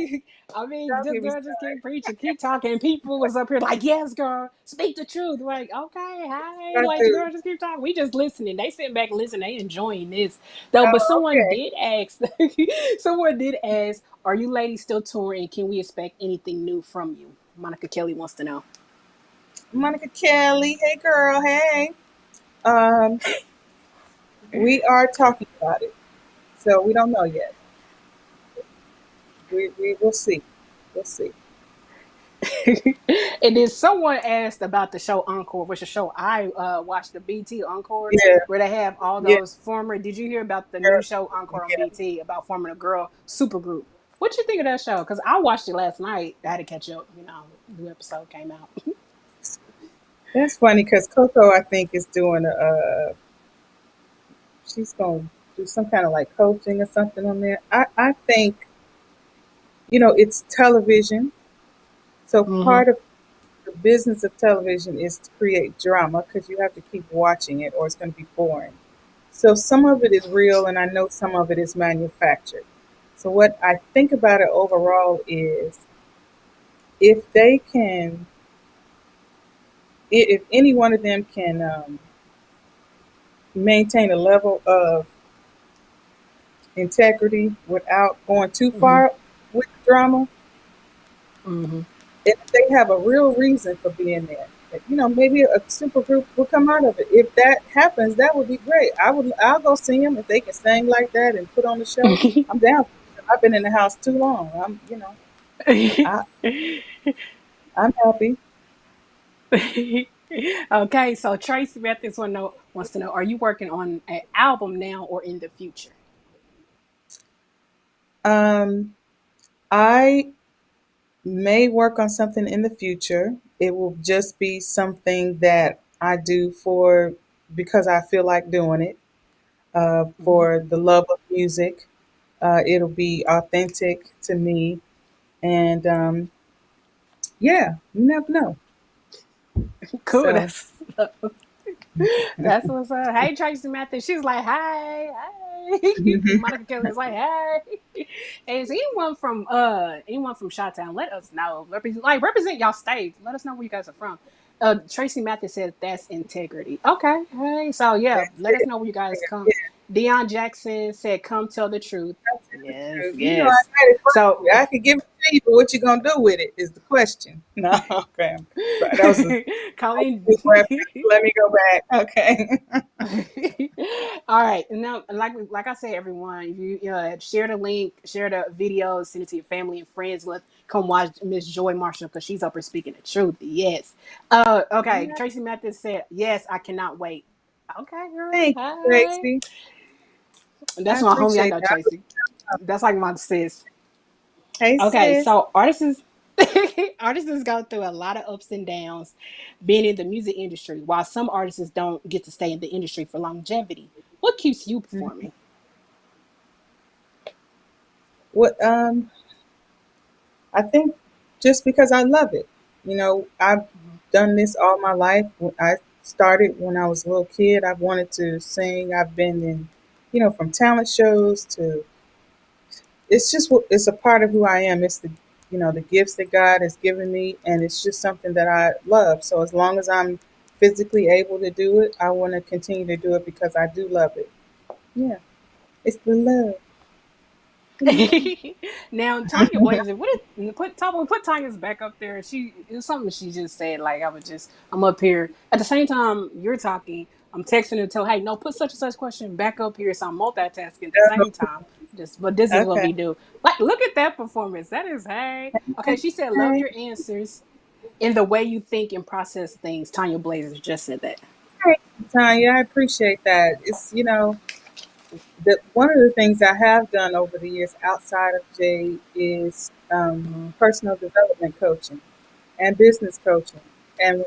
I mean, don't just get me girl, just started. keep preaching, keep talking. People was up here like, yes, girl, speak the truth. Like, okay, hey, I like, do. girl, just keep talking. We just listening. They sitting back and listening. They enjoying this though. But Oh, someone okay. did ask. Someone did ask, "Are you ladies still touring? Can we expect anything new from you?" Monica Kelly wants to know. Monica Kelly, hey girl, hey. Um, we are talking about it, so we don't know yet. We will see. We'll see. And then someone asked about the show Encore, which is a show I watched, the BT Encore, Yeah, where they have all yeah, those former. Did you hear about the new girl, show Encore on yeah. BT about forming a girl supergroup? What you think of that show? Because I watched it last night. I had to catch up. New episode came out. That's funny because Coco, I think, is doing she's going to do some kind of like coaching or something on there. I think, it's television. So Mm-hmm. part of the business of television is to create drama because you have to keep watching it or it's going to be boring. So some of it is real and I know some of it is manufactured. So what I think about it overall is if they can, if any one of them can maintain a level of integrity without going too Mm-hmm. far with the drama, Mm-hmm. if they have a real reason for being there, maybe a super group will come out of it. If that happens, that would be great. I'll go see them if they can sing like that and put on the show. I'm down. I've been in the house too long. I, I'm happy. Okay, so Tracy Methods wants to know: Are you working on an album now or in the future? Um, I may work on something in the future. It will just be something that I do for because I feel like doing it, Mm-hmm. for the love of music. It'll be authentic to me, and yeah, you never know. Cool. So That's what's up. Hey, Tracy Matthews. She's like, hey, hey. Monica Kelly was like, hey. And is anyone from Chi-Town, let us know. Represent y'all state. Let us know where you guys are from. Tracy Matthews said that's integrity. Okay. Hey. So yeah, that's let us it. know where you guys Yeah, come. yeah, Dion Jackson said, come tell the truth. that's the Yes, truth. I yes. got it from So you. I could give it to you, but what you gonna do with it is the question. No, okay. Right. That was a Colleen. let me go back. Okay. All right, now, like I said, everyone, if you share the link, share the video, send it to your family and friends. Let come watch Miss Joi Marshall because she's up here speaking the truth. Yes. Okay. Yeah. Tracy Mathis said, "Yes, I cannot wait." Okay, girl. Thank you, Hi. Tracy. I That's my homie. I appreciate know that. Tracy. That's like my sis. Hey, Okay, sis. so artists go through a lot of ups and downs being in the music industry, while some artists don't get to stay in the industry for longevity. What keeps you Mhm. performing? What I think just because I love it. I've done this all my life. I started when I was a little kid. I've wanted to sing. I've been in, from talent shows to it's just it's a part of who I am. It's the gifts that God has given me, and it's just something that I love. So as long as I'm physically able to do it, I want to continue to do it because I do love it. Yeah, it's the love. The love. Now Tanya Blazer, what is put Tanya's back up there. She it was something she just said. Like I'm up here at the same time you're talking. I'm texting her to tell, hey, no, put such and such question back up here. So I'm multitasking at the same time. But this is what Okay. we do. Like, look at that performance. That is hey. Okay, she said, love Hey, your answers in the way you think and process things. Tanya Blazer just said that. hey, Tanya, I appreciate that. It's one of the things I have done over the years outside of Jade is Mm-hmm. personal development coaching and business coaching. And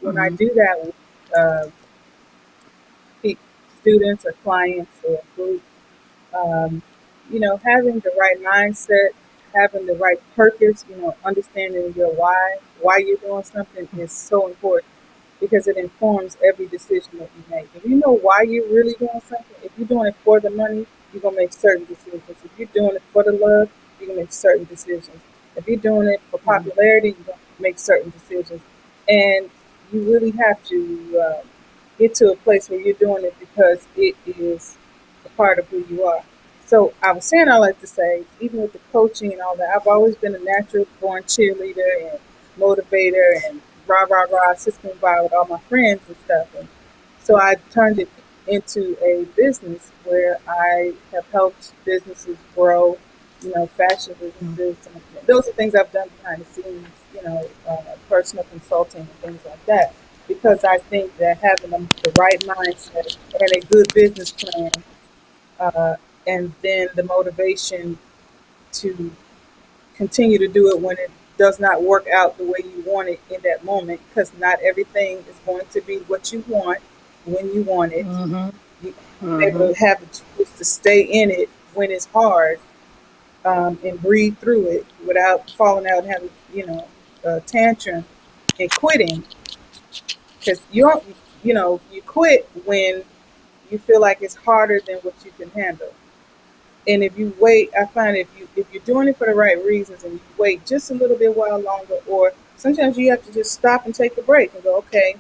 when I Mm-hmm. do that with uh, students or clients or group, um, having the right mindset, having the right purpose, understanding your why you're doing something is so important because it informs every decision that you make. If you know why you're really doing something, if you're doing it for the money, you're gonna make certain decisions. If you're doing it for the love, you're gonna make certain decisions. If you're doing it for Mm-hmm. popularity, you're gonna make certain decisions. And you really have to get to a place where you're doing it because it is a part of who you are. So I was saying I like to say, even with the coaching and all that, I've always been a natural born cheerleader and motivator and rah rah rah system by with all my friends and stuff. And so I turned it into a business where I have helped businesses grow, fashion businesses. And those are things I've done behind the scenes, personal consulting and things like that. Because I think that having the right mindset and a good business plan, uh, and then the motivation to continue to do it when it does not work out the way you want it in that moment, because not everything is going to be what you want when you want it. Mm-hmm. You be able Mm-hmm. to have the tools to stay in it when it's hard, and breathe through it without falling out and having, a tantrum and quitting. Because you quit when you feel like it's harder than what you can handle. And if you wait, I find if you're doing it for the right reasons and you wait just a little bit while longer, or sometimes you have to just stop and take a break and go, okay,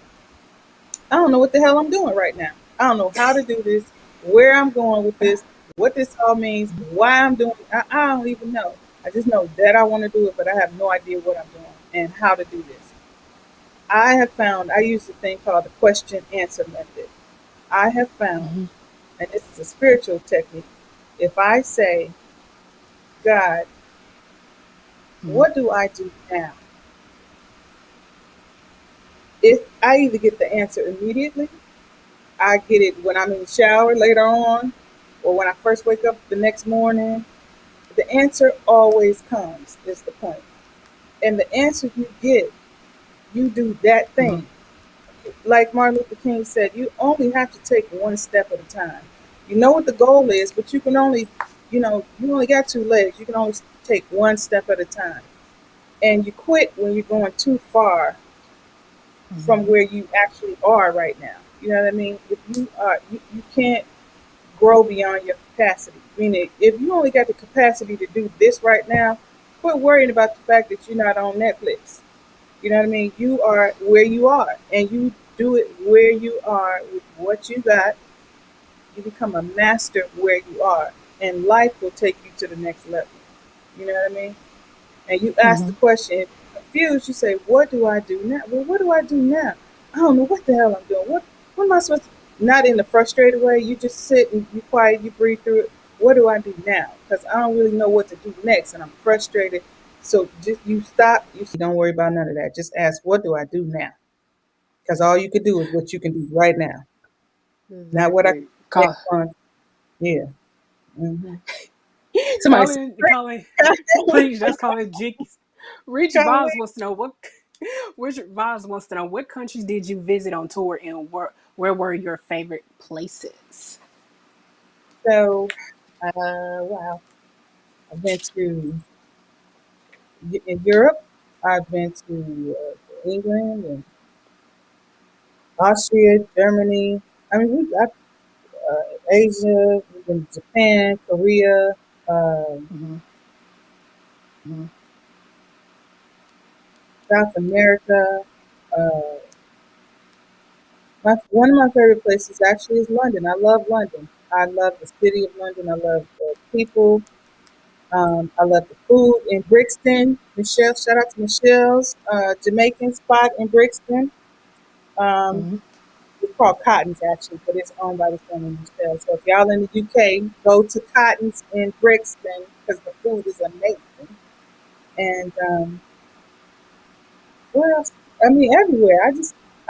I don't know what the hell I'm doing right now. I don't know how to do this, where I'm going with this, what this all means, why I'm doing it. I don't even know. I just know that I want to do it, but I have no idea what I'm doing and how to do this. I have found I use a thing called the question answer method. I have found, Mm-hmm. and this is a spiritual technique, if I say, God, Mm-hmm. what do I do now? If I either get the answer immediately, I get it when I'm in the shower later on, or when I first wake up the next morning. The answer always comes, is the point. And the answer you get, you do that Mm-hmm. thing. Like Martin Luther King said, you only have to take one step at a time. You know what the goal is, but you only got two legs. You can only take one step at a time. And you quit when you're going too far from where you actually are right now. You know what I mean? If you can't grow beyond your capacity. Meaning, if you only got the capacity to do this right now, quit worrying about the fact that you're not on Netflix. You know what I mean? You are where you are, and you do it where you are with what you got. You become a master where you are, and life will take you to the next level. You know what I mean? And you ask Mm-hmm. the question, if you're confused, you say, what do I do now? Well, what do I do now? I don't know what the hell I'm doing. What am I supposed to, not in a frustrated way, you just sit and you quiet, you breathe through it. What do I do now? Because I don't really know what to do next and I'm frustrated. So just you stop, you don't worry about none of that. Just ask, what do I do now? Because all you can do is what you can do right now. Not what I can Exactly. do next month. Yeah. Hmm. Somebody said, Calling, please just call it Jinkies. Rich call me. Vibes wants to know what. Richard Vibes wants to know what countries did you visit on tour and where were your favorite places? So, wow. I've been to in Europe. I've been to England and Austria, Germany. I mean, Asia. We've been to Japan, Korea. Um, Mm-hmm. Mm-hmm. South America. Uh, one of my favorite places actually is London. I love London. I love the city of London. I love the people. I love the food in Brixton. Michelle, shout out to Michelle's Jamaican spot in Brixton. Um, Mm-hmm. it's called Cotton's actually, but it's owned by this woman Michelle. So if y'all in the UK, go to Cotton's in Brixton because the food is amazing. And where else? I mean, everywhere.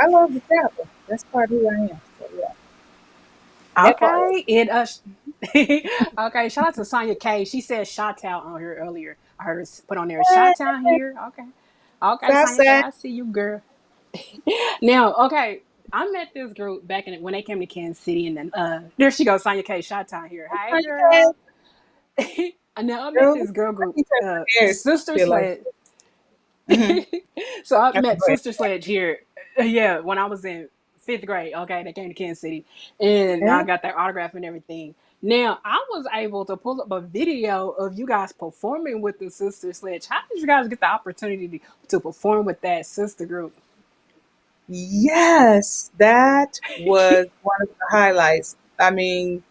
I love to travel. That's part of who I am. So yeah, that part. Okay, okay. Shout out to Sonya K. She said "shot out" on here earlier. I heard her put on there "shot out" here. Okay, okay, Sonya K. Southside. I see you, girl. Now, okay, I met this group back in when they came to Kansas City, and then there she goes, Sonya K. Shot out here. Hey, Okay, girl. And now I met girl. this girl I group, can touch my hair. Sister Feel like. Sled. Mm-hmm. So I Okay, met go ahead. Sister Sledge here, yeah, when I was in fifth grade. Okay, they came to Kansas City, and I Yeah. got their autograph and everything. Now I was able to pull up a video of you guys performing with the Sister Sledge. How did you guys get the opportunity to perform with that sister group? Yes, that was one of the highlights. I mean,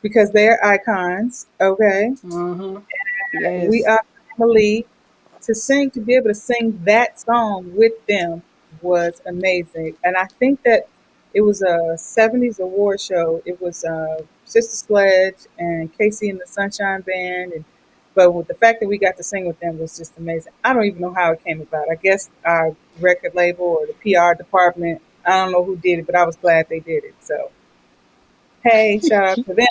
because they're icons, okay? Mm-hmm. We Yes. are family. To be able to sing that song with them was amazing. And I think that it was a 70s award show. It was Sister Sledge and Casey and the Sunshine Band. But with the fact that we got to sing with them was just amazing. I don't even know how it came about. I guess our record label or the PR department, I don't know who did it, but I was glad they did it. So, hey, shout out to them.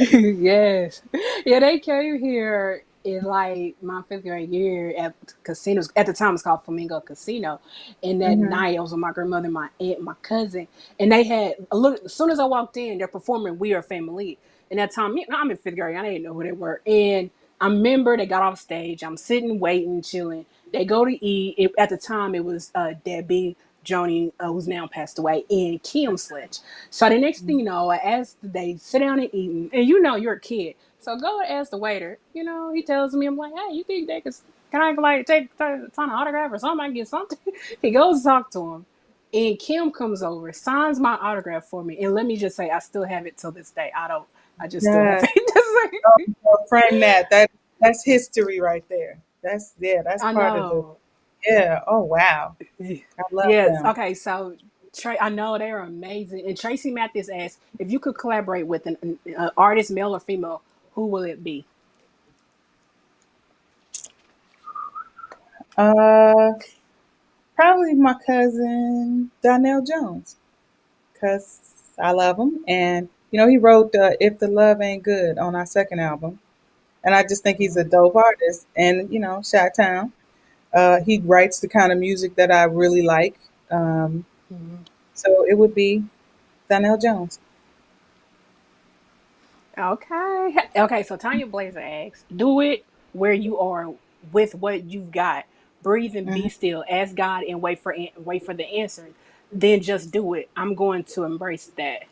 Yes. Yeah, they came here in like my fifth grade year at casinos. At the time, it's called Flamingo Casino. And that Hmm. night, I was with my grandmother, my aunt, my cousin, and they had a little. As soon as I walked in, they're performing "We Are Family." And that time, I'm in fifth grade. I didn't know who they were, and I remember they got off stage. I'm sitting, waiting, chilling. They go to eat. At the time, it was Debbie, Joni, who's now passed away, and Kim Sledge. So the next thing you know, I asked, they sit down and eating, and you know you're a kid, so go and ask the waiter. You know, he tells me, I'm like, hey, you think they could? Can I like sign an autograph or something? I can get something. He goes to talk to him, and Kim comes over, signs my autograph for me, and let me just say, I still have it till this day. I don't. I just still have Yeah. it. Frame that. That's history right there. That's yeah. That's I part of the know. yeah. Oh wow, I love Yes. them. Okay. So I know they're amazing. And Tracy Matthews asked if you could collaborate with an artist, male or female, who will it be? Uh, Probably my cousin Donnell Jones, cause I love him, and he wrote "If the Love Ain't Good" on our second album, and I just think he's a dope artist. And Chi Town. He writes the kind of music that I really like. Um, Mhm. so it would be Donnell Jones. Okay. Okay. So Tanya Blazer asks, do it where you are with what you've got. Breathe and be Mhm. still. Ask God and wait for the answer. Then just do it. I'm going to embrace that.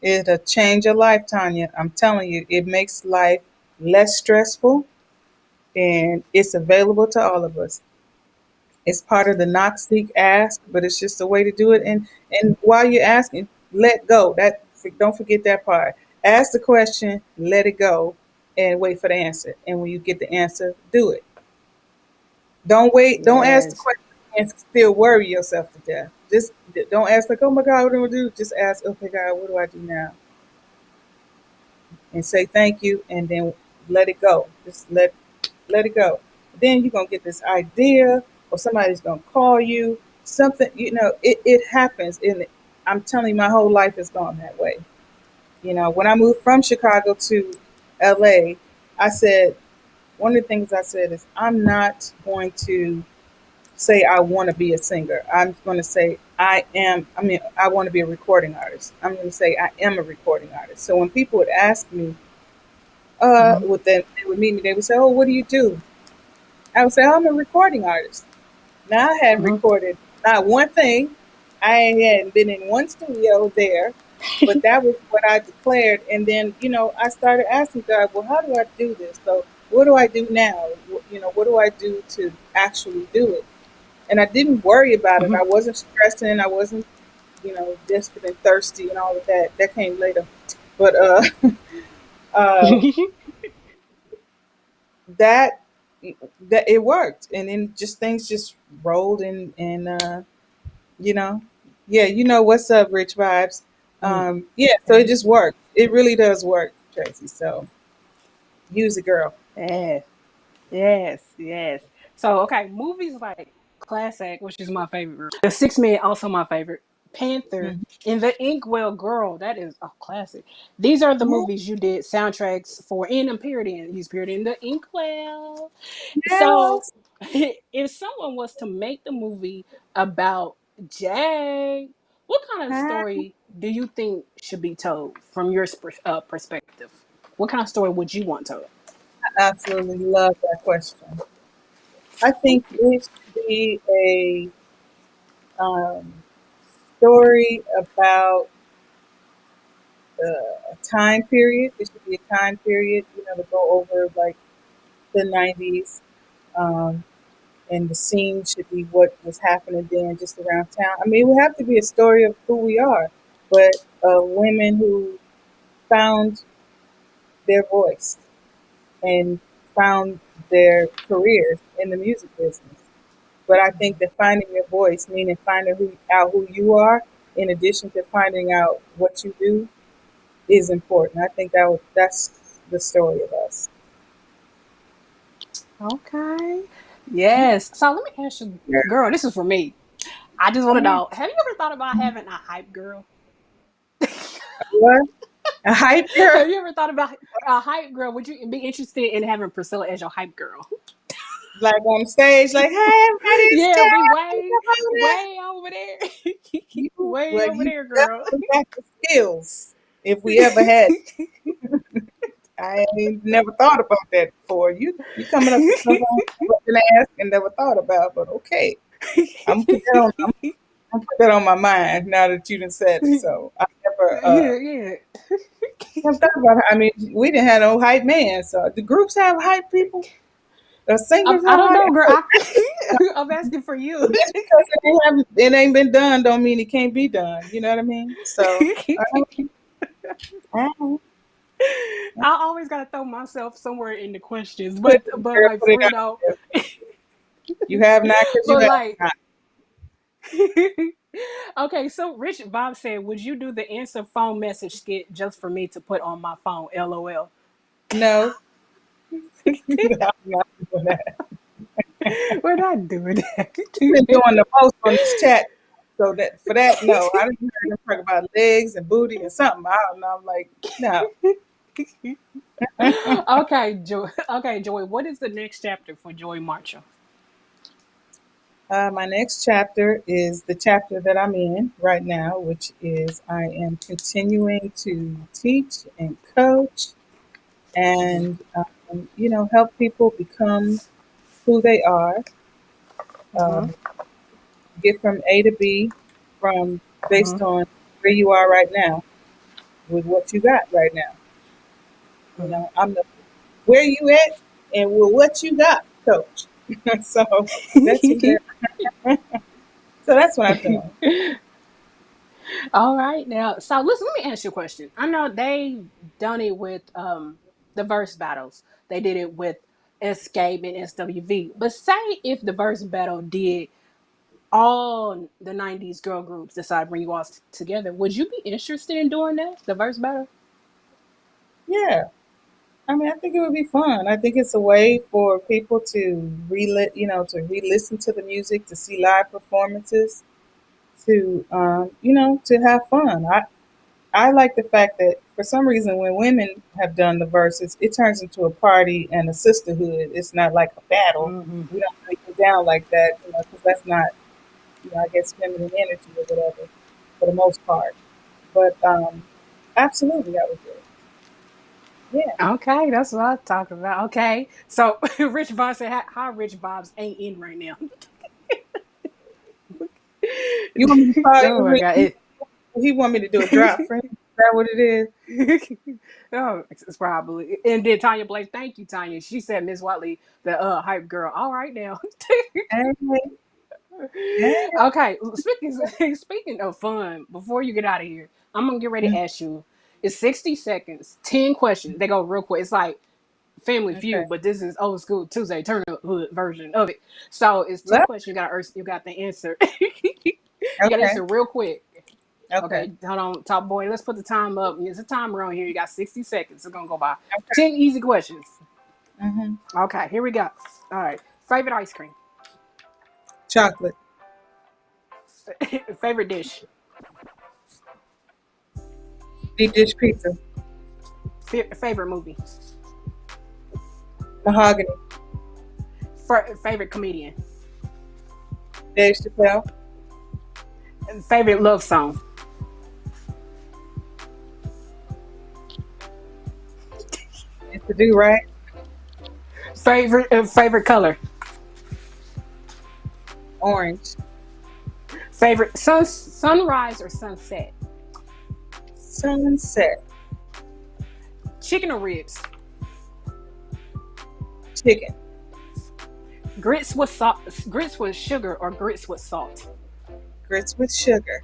It'll change your life, Tanya. I'm telling you, it makes life less stressful and it's available to all of us. It's part of the knock, seek, ask, but it's just a way to do it. And while you're asking, let go. Don't forget that part. Ask the question, let it go, and wait for the answer. And when you get the answer, do it. Don't wait. Don't ask the Yes. question and still worry yourself to death. Just don't ask like, oh my God, what do I do? Just ask, okay, God, what do I do now? And say thank you, and then let it go. Just let it go. Then you're gonna get this idea, or somebody's gonna call you. Something, it happens. And I'm telling you, my whole life has gone that way. When I moved from Chicago to LA, I said one of the things I said is I'm not going to say I want to be a singer. I'm going to say I am. I mean, I want to be a recording artist. I'm going to say I am a recording artist. So when people would ask me, Mhm. with them, they would meet me. They would say, "Oh, what do you do?" I would say, "Oh, I'm a recording artist." Now I had Mhm. recorded not one thing. I hadn't been in one studio there, but that was what I declared. And then, I started asking God, well, how do I do this? So what do I do now? What do I do to actually do it? And I didn't worry about it. Mhm. I wasn't stressing. I wasn't, desperate and thirsty and all of that. That came later. But uh, that that it worked, and then just things just rolled and you know, yeah, what's up, Rich Vibes. Yeah, so it just worked. It really does work, Tracy. So use it, girl. Yes, yes, yes. So okay, movies like Classic, which is my favorite. The Six Men, also my favorite. Panther Mhm. and The Inkwell Girl, that is a classic. These are the Yeah, movies you did soundtracks for, and he's appeared in The Inkwell. So, yes. if someone was to make the movie about Jade, what kind of I story do you think should be told from your perspective? What kind of story would you want told? absolutely love that question. I think Thank you. it should be a story about a time period. It should be a time period, to go over like the 90s. Um, and the scene should be what was happening then just around town. I mean, it would have to be a story of who we are, but women who found their voice and found their careers in the music business. But I think that finding your voice, meaning finding out who you are, in addition to finding out what you do, is important. I think that's the story of us. Okay. Yes. So let me ask you, Yeah. girl, this is for me. I just want to Yeah. know, have you ever thought about having a hype girl? What? A hype girl? Have you ever thought about a hype girl? Would you be interested in having Priscilla as your hype girl? Like on stage, like, hey, everybody, it's Yeah, be way, Jay. way over there. Way Well, over you there, girl. definitely got the skills. If we ever had, I ain't never thought about that before. You coming up with stuff I wasn't asked and never thought about, but okay, I'm gonna put that on. I'm gonna put that on my mind now that you done said it. So I Yeah, yeah. never thought about it. I mean, we didn't have no hype man. So the groups have hype people. The singers I have don't hype. know, girl. I'm asking for you. Just because it ain't been done, don't mean it can't be done. You know what I mean? So I don't I always gotta throw myself somewhere in the questions, put it, but girl, like put it for real out though, there. You have not because you but have like not. okay, so Rich Bob said, "Would you do the answer phone message skit just for me to put on my phone?" LOL. No, I'm not doing that. We're not doing that. Been doing the most on this chat. So that for that, no. I didn't hear them talk about legs and booty and something. I don't know. I'm like, no. Okay, Joy. Okay, Joy. What is the next chapter for Joi Marshall? My next chapter is the chapter that I'm in right now, which is I am continuing to teach and coach and, help people become who they are, Mm-hmm. um, get from A to B, from Mm-hmm. based on where you are right now with what you got right now. I'm the where you at and with what you got, coach. So that's where. So that's what I'm doing. All right, now, so listen. Let me ask you a question. I know they done it with the verse battles. They did it with Escape and SWV. But say if the verse battle did all the '90s girl groups decide to bring you all together, would you be interested in doing that? The verse battle. Yeah. I mean, I think it would be fun. I think it's a way for people to to re-listen to the music, to see live performances, to have fun. I like the fact that for some reason when women have done the verses, it turns into a party and a sisterhood. It's not like a battle. Mm-hmm. We don't break it down like that, because that's not, I guess, feminine energy or whatever, for the most part. But absolutely, I would do it. Yeah. Okay, that's what I'm talking about. Okay, so Rich Bob said, "How Rich Bob's ain't in right now." You want me to call Oh my god! he want me to do a drop for him? that what it is? Oh, it's probably. And then Tanya Blake, thank you, Tanya. She said Miss Watley, the hype girl. All right now. Hey, hey, Okay, speaking of fun, before you get out of here, I'm gonna get ready to mm, ask you. It's 60 seconds, 10 questions. They go real quick. It's like Family okay. Feud, but this is Old School Tuesday Turnup hood version of it. So it's 10 Love, questions. You got the answer. You got to okay, answer real quick. okay, Okay, hold on, top boy. Let's put the time up. There's a timer on here. You got 60 seconds. It's gonna go by. okay. 10 easy questions. Mm-hmm. Okay, here we go. All right. Favorite ice cream. Chocolate, Favorite dish. deep dish pizza, Favorite movie. mahogany, Favorite comedian. Dave Chappelle, Favorite love song. and to do right, Favorite color. orange, Favorite sunrise or sunset. sunset, Chicken or ribs. chicken, Grits with salt. Grits with sugar or grits with salt. grits with sugar.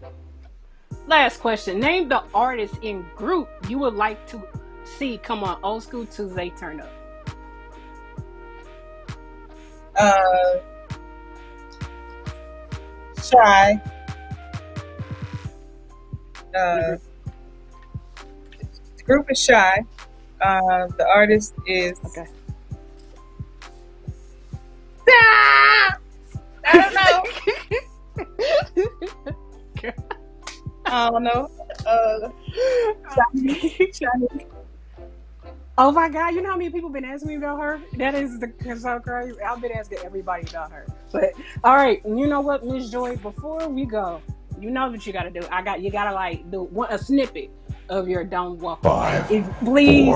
Last question. Name the artist in group you would like to see come on Old School Tuesday Turn Up. Uh, Shy. Mm-hmm. The group is Shy. The artist is. Okay. Ah! I don't know. Shiny. Oh my God! You know how many people been asking me about her? That is so crazy. I've been asking everybody about her. But all right, you know what, Miss Joy? Before we go, you know what you got to do. You gotta like do a snippet of your "Don't Walk Away." 5, If please,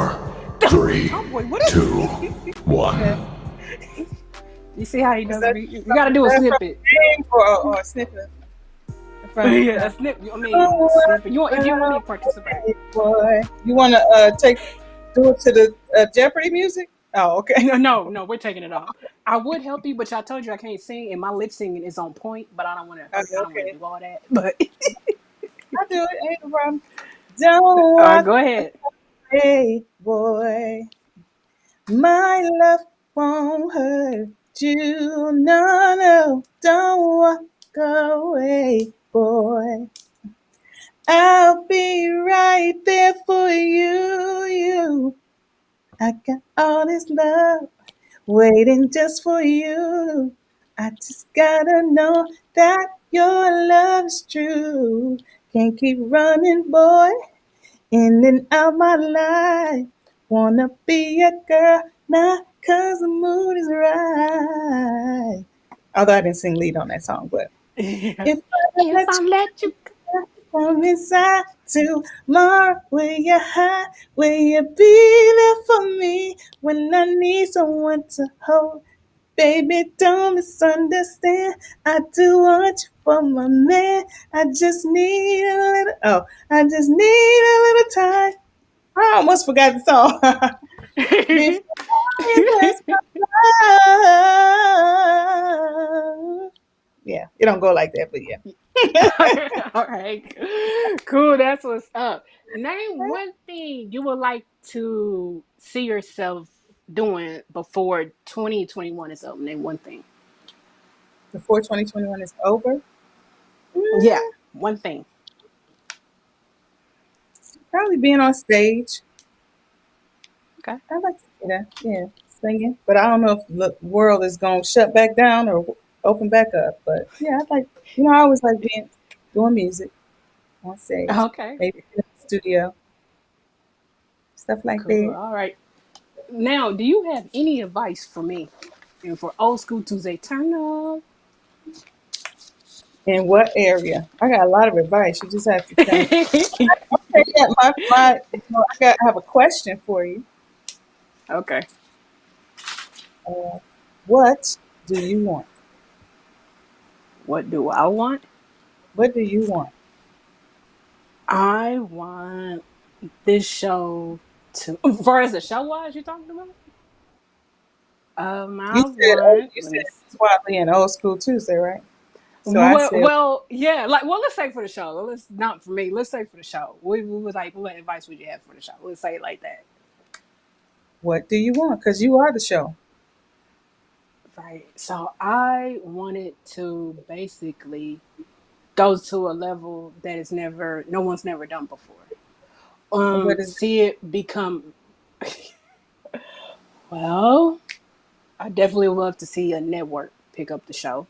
4, 3, oh boy, what 2, is? 1. You see how he Is does that, me? You got to do a is that from snippet. the game or a snippet? From Yeah, a snippet. I mean, oh, snippet. If you want me to participate. boy, you want to do it to the Jeopardy music? Oh, okay. No, we're taking it off. I would help you, but I told you I can't sing, and my lip singing is on point. But I don't want to hurt. I don't want to Okay, do all that. But I'll do it. Ain't no problem. Don't all right, walk go ahead. away, boy. My love won't hurt you. No, no, don't walk away, boy. I'll be right there for you. I got all this love waiting just for you. I just gotta know that your love is true. Can't keep running, boy, in and out my life. Wanna be a girl now, 'cause the mood is right. Although I didn't sing lead on that song, but Yeah. if I If let I let you, from inside tomorrow, will you hide? Will you be there for me when I need someone to hold? Baby, don't misunderstand. I do want you for my man. I just need a little. Oh, I just need a little time. I almost forgot the song. Before it takes my love. Yeah, it don't go like that, but yeah. all right, cool. That's what's up. Name one thing you would like to see yourself doing before 2021 is up. Name one thing. Before 2021 is over. Yeah, Mm, one thing. probably being on stage. Okay. I like to see that. Yeah, singing. But I don't know if the world is going to shut back down or open back up. But yeah, I like, I always like doing music on stage, Okay. maybe in the studio, stuff like Cool. that. All right. Now, do you have any advice for me and for Old School Tuesday Turn Up? In what area? I got a lot of advice. You just have to tell me. Okay, yeah, I have a question for you. Okay. Uh, what do you want? What do I want? What do you want? I want this show to, as far as the show wise, you're talking about. I want. You Let said me. Miss Watley and Old School Tuesday, right? So I Well, said, yeah. Like, well, let's say for the show. Let's not for me. Let's say for the show. We was like, what advice would you have for the show? Let's say it like that. what do you want? Because you are the show. Right. So I wanted to basically go to a level that is never, no one's never done before. And what is See it become. Well, I definitely would love to see a network pick up the show.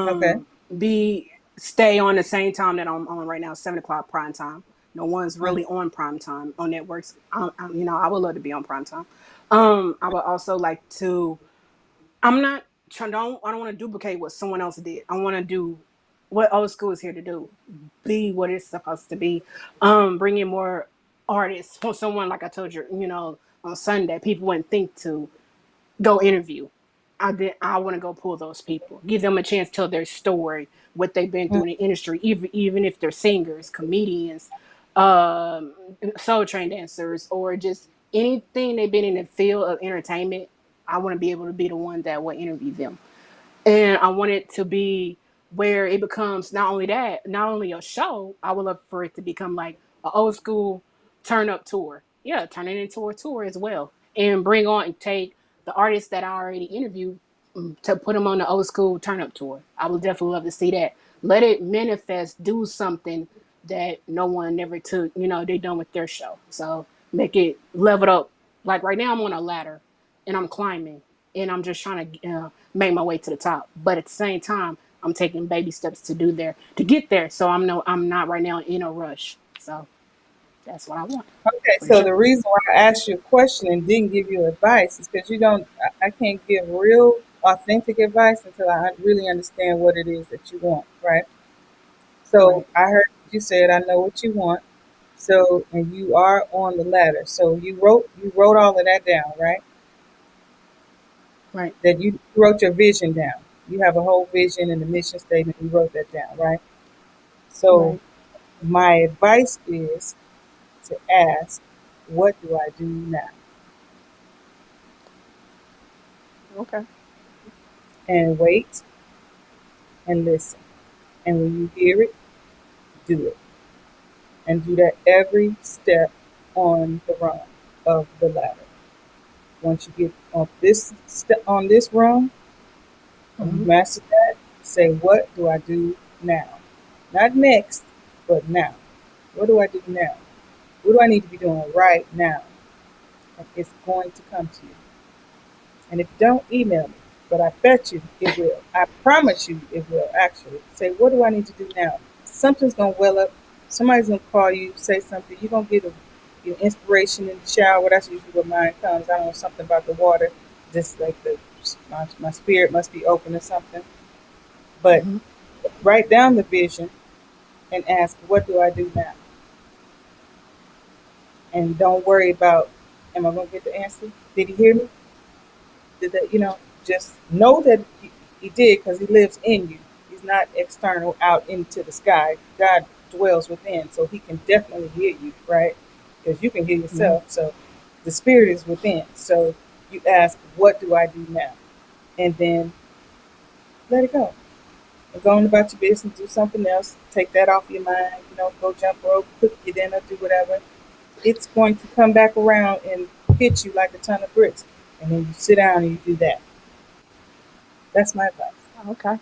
okay? Be stay on the same time that I'm on right now, 7 o'clock prime time. No one's Mm, really on prime time on networks. I would love to be on prime time. I would also like to. I'm not trying. I don't want to duplicate what someone else did. I want to do what old school is here to do. Be what it's supposed to be. Bring in more artists. For someone like I told you, on Sunday, people wouldn't think to go interview. I want to go pull those people, give them a chance to tell their story, what they've been mm, through in the industry, even if they're singers, comedians, um, soul train dancers, or just anything they've been in the field of entertainment. I want to be able to be the one that will interview them, and I want it to be where it becomes not only that, not only a show. I would love for it to become like an old school turn up tour. Yeah, turn it into a tour as well, and bring on and take the artists that I already interviewed to put them on the old school turn up tour. I would definitely love to see that. Let it manifest, do something that no one never took. They done with their show. So make it leveled up. Like right now, I'm on a ladder and I'm climbing and I'm just trying to make my way to the top. But at the same time, I'm taking baby steps to get there. So I'm not right now in a rush. So that's what I want okay, for the so show. the reason why I asked you a question and didn't give you advice is because you don't. I can't give real, authentic advice until I really understand what it is that you want, right? So Right, I heard you said, "I know what you want." So and you are on the ladder. So you wrote all of that down, right? right, That you wrote your vision down. You have a whole vision and a mission statement. You wrote that down, right? So right. my advice is to ask, what do I do now? Okay. And wait and listen. And when you hear it, do it. And do that every step on the run of the ladder. Once you get on this step on this run and you Hmm. master that, say, what do I do now? Not next, but now. What do I do now? What do I need to be doing right now? And it's going to come to you. And if you don't, email me. But I bet you it will. I promise you it will actually. Say, what do I need to do now? Something's going to well up. Somebody's going to call you, say something. You're going to get your inspiration in the shower. That's usually where mine comes. I don't know, something about the water. Just like my spirit must be open or something. But Hmm. write down the vision and ask, what do I do now? And don't worry about, am I going to get the answer? Did he hear me? Did that, just know that he did because he lives in you. He's not external out into the sky. God dwells within, so he can definitely hear you, right? Because you can hear Hmm. yourself. So the spirit is within. So you ask, what do I do now? And then let it go. And go on about your business, do something else, take that off your mind, go jump rope, cook your dinner, do whatever. It's going to come back around and hit you like a ton of bricks. And then you sit down and you do that. That's my advice. Okay.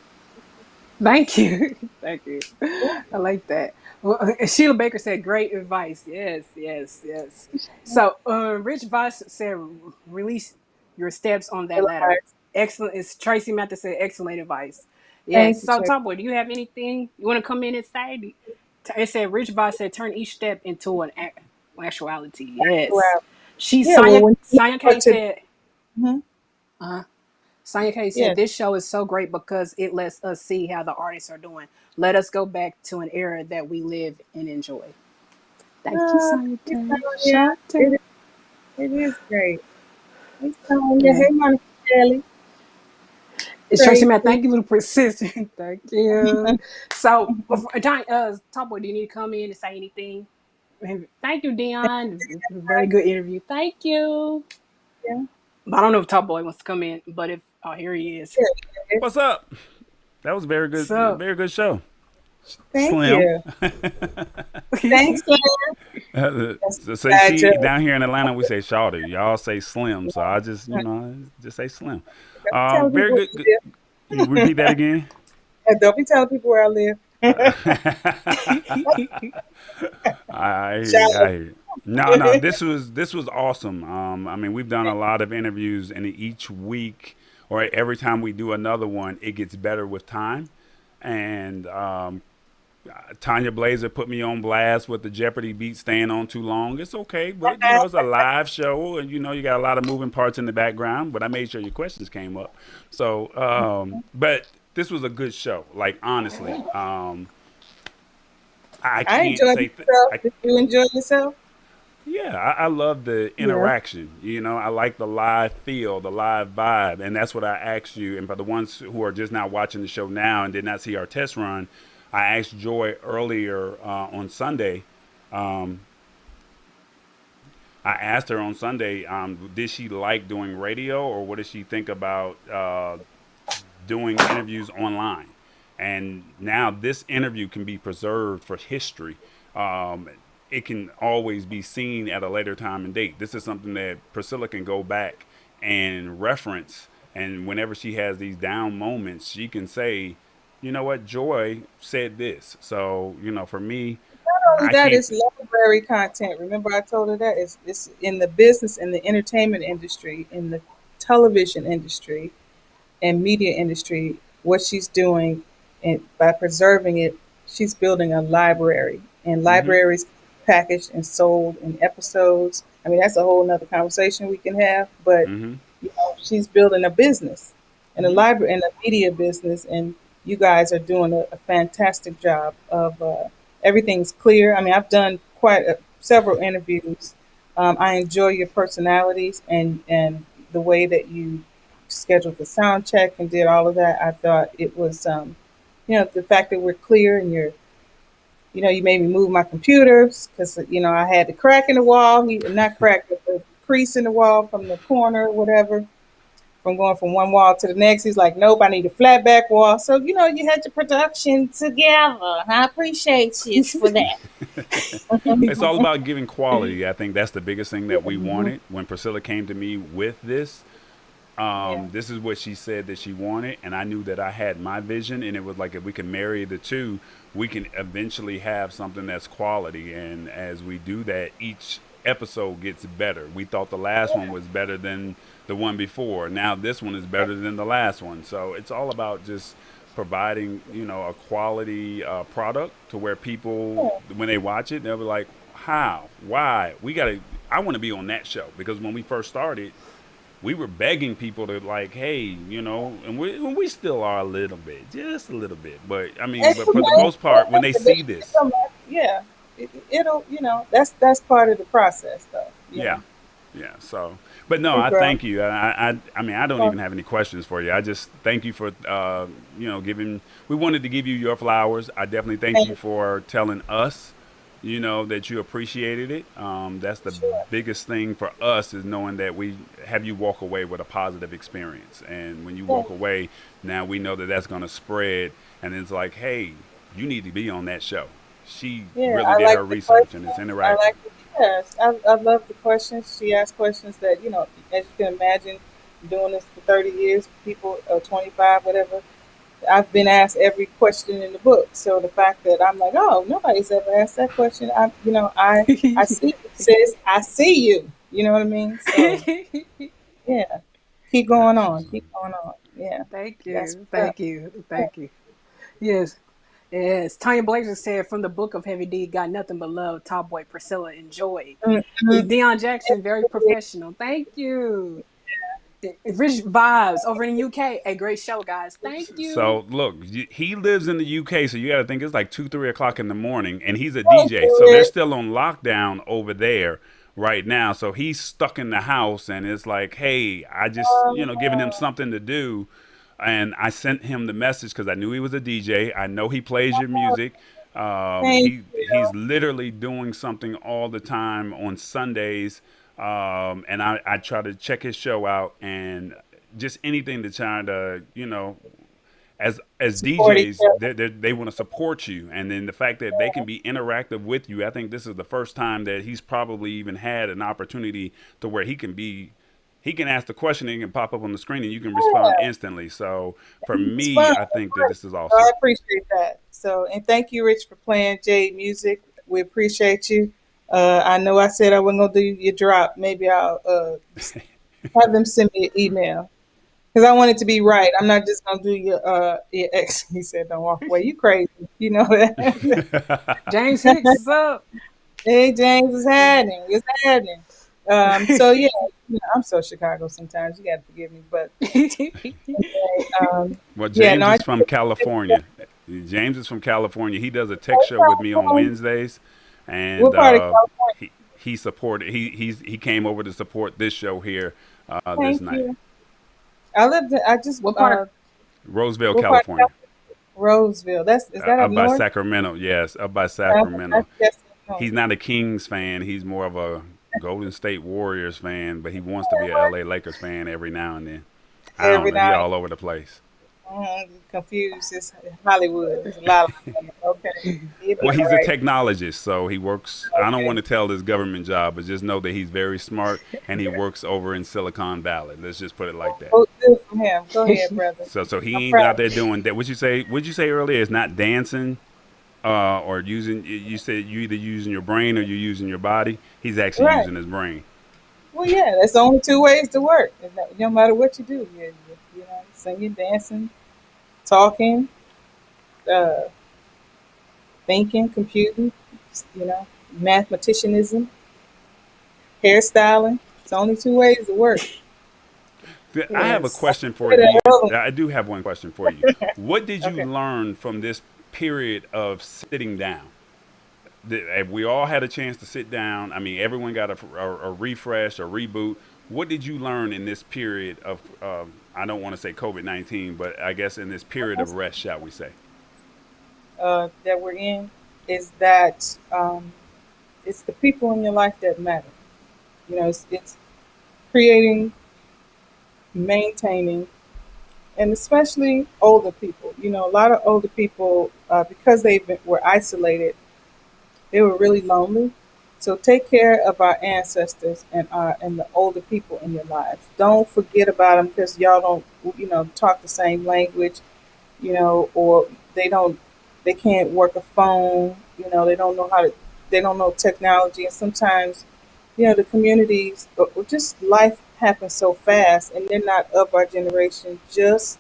Thank you. Thank you. I like that. Well, Sheila Baker said, great advice. Yes, yes, yes. So, Rich Voss said, release your steps on that ladder. Realize. Excellent. It's Tracy Mathis said, excellent advice. Yes. Thank you, So, Trey. Tomboy, do you have anything you want to come in and say? It said, Rich Voss said, turn each step into an actuality. Yes. Well, yeah. Well, when you Sonya know K what to, said, mhm, uh, Sonya K said, yeah, this show is so great because it lets us see how the artists are doing. Let us go back to an era that we live and enjoy. Thank you, Sonya it's K. Tanya. Shelter. It is great. It's Tanya. Yeah. Hey, Monica Kelly. It's Tracy, man. Tracy. Thank you for the persistence. Thank you. So, Top Boy, do you need to come in and say anything? Thank you, Dion. Very good interview. Thank you. Yeah. But I don't know if Top Boy wants to come in, but if here he is. Yeah. What's up? That was So, very good show. Thank Slim. you. Thanks, Glenn. That's So say bad she joke. down here in Atlanta we say shawty. Y'all say slim, so I just just say slim. Don't be telling Very people good, where good. I live. You repeat that again. Don't be telling people where I live. I hear you. I Shout hear you. No, no, this was awesome. I mean, we've done a lot of interviews, and each week or every time we do another one, it gets better with time. And Tanya Blazer put me on blast with the Jeopardy beat staying on too long. It's okay, but it's a live show, and you got a lot of moving parts in the background. But I made sure your questions came up. So, but this was a good show. Like honestly, I I can't enjoyed say. myself. Did you enjoy yourself? Yeah, I love the yeah. interaction. I like the live feel, the live vibe, and that's what I asked you. And for the ones who are just now watching the show now and did not see our test run, I asked Joy earlier on Sunday. Um, I asked her on Sunday, did she like doing radio, or what did she think about doing interviews online? And now this interview can be preserved for history. It can always be seen at a later time and date. This is something that Priscilla can go back and reference. And whenever she has these down moments, she can say, you know what, Joy said this. So, for me, Not only I that, can't. it's library content. Remember, I told her that it's in the business, in the entertainment industry, in the television industry, and media industry. What she's doing, and by preserving it, she's building a library. And Hmm. libraries packaged and sold in episodes. I mean, that's a whole nother conversation we can have. But Hmm. she's building a business and a Hmm. library and a media business, and you guys are doing a fantastic job of everything's clear. I mean, I've done several interviews. I enjoy your personalities and the way that you scheduled the sound check and did all of that. I thought it was the fact that we're clear, and you made me move my computers because I had the crack in the wall. Not crack, but the crease in the wall from the corner, whatever, from going from one wall to the next. He's like, nope, I need a flat back wall. So you had your production together. I appreciate you for that. It's all about giving quality. I think that's the biggest thing that we wanted. When Priscilla came to me with this, Yeah, this is what she said that she wanted, and I knew that I had my vision, and it was like if we can marry the two, we can eventually have something that's quality. And as we do that, each episode gets better. We thought the last one was better than the one before. Now this one is better than the last one. So it's all about just providing, a quality product to where people, yeah. when they watch it, they'll be like, "How? Why? We gotta. I want to be on that show," because when we first started, we were begging people to like, hey, and we still are a little bit, just a little bit. But I mean, And but for the most part, when they see this, yeah, it'll that's part of the process, though. yeah, yeah. So, but no, Hey, I girl. thank you. I mean, I don't even have any questions for you. I just thank you for, giving. We wanted to give you your flowers. I definitely thank you Thank for telling us, that you appreciated it. That's the you. biggest thing for us is knowing that we have you walk away with a positive experience. And when you Sure. walk away, now we know that that's going to spread. And it's like, hey, you need to be on that show. She Yeah, really I did her like the research and it's questions. I interactive. like the yes. I love the questions. She asked questions that, as you can imagine, doing this for 30 years, people, 25, whatever. I've been asked every question in the book. So the fact that I'm like, oh, nobody's ever asked that question. I see you, sis. I see you. You know what I mean? So yeah, keep going Gotcha. on. So, Keep going on. Yeah, Thank that's you. what's up. Thank you. Thank you. Yes. Yes. Tanya Blazer said from the book of Heavy D, got nothing but love, Top Boy, Priscilla, and Joy. Mm-hmm. Deion Jackson, very professional. Thank you. Rich Vibes over in the UK. A great show, guys. Thank you. so look, he lives in the UK, so you got to think it's like 2, 3 o'clock in the morning, and he's a DJ, so they're still on lockdown over there right now. So he's stuck in the house, and it's like, hey, I just giving him something to do. and I sent him the message because I knew he was a DJ. I know he plays your music. Thank He's you. literally doing something all the time on Sundays, and I try to check his show out and just anything to try to as Support each DJs, other. they want to support you, and then the fact that they can be interactive with you. I think this is the first time that he's probably even had an opportunity to where he can ask the question and it can pop up on the screen and you can respond Yeah, instantly. So for it's me, fun. I think that this is So I awesome. appreciate that. So, and thank you, Rich, for playing Jade music. We appreciate you. I know I said I wasn't gonna do your drop. Maybe I'll have them send me an email because I want it to be right. I'm not just gonna do your ex. He said, "Don't walk away." You crazy? You know that? James Hicks is up. Hey, James, it's happening. It's happening. So yeah, I'm so Chicago sometimes. You got to forgive me, but um, Well, yeah, James no, I is from California. James is from California. He does a tech show with me on Wednesdays, we're and part of California. he came over to support this show here this Thank night. you. I lived. I just What part of Roseville, we're part of California, Roseville. Is that up up by north? Sacramento. Yes, up by I Sacramento. guess north. He's not a Kings fan. He's more of a Golden State Warriors fan, but he wants to be a LA Lakers fan every now and then. I don't Every know. He night. all over the place. Confused. It's Hollywood. There's a lot of them. Okay, you'll be Well, all he's a right. technologist, so he works. I don't want Okay. to tell his government job, but just know that he's very smart and he works over in Silicon Valley. Let's just put it like that. Oh, good for him. Go ahead, brother. So I'm he ain't proud out of there you. doing that. What you say? What'd you say earlier? It's not dancing, or using. You said you either using your brain or you're using your body. He's actually Right. using his brain. Well, yeah, that's the only two ways to work. No matter what you do, you know, singing, dancing, talking, uh, thinking, computing, you know, mathematicianism, hairstyling. It's only two ways to work. I have a yes. question for Good you. at all. I do have one question for you. What did you Okay. learn from this period of sitting down? We all had a chance to sit down. I mean, everyone got a refresh, a reboot. What did you learn in this period of, I don't want to say COVID-19, but I guess in this period of rest, shall we say? That we're in is that it's the people in your life that matter. You know, it's creating, maintaining, and especially older people. You know, a lot of older people, because were isolated, they were really lonely. So take care of our ancestors and the older people in your lives. Don't forget about them because y'all don't talk the same language, or they don't they can't work a phone. They don't know they don't know technology, and sometimes the communities or just life happens so fast, and they're not of our generation. Just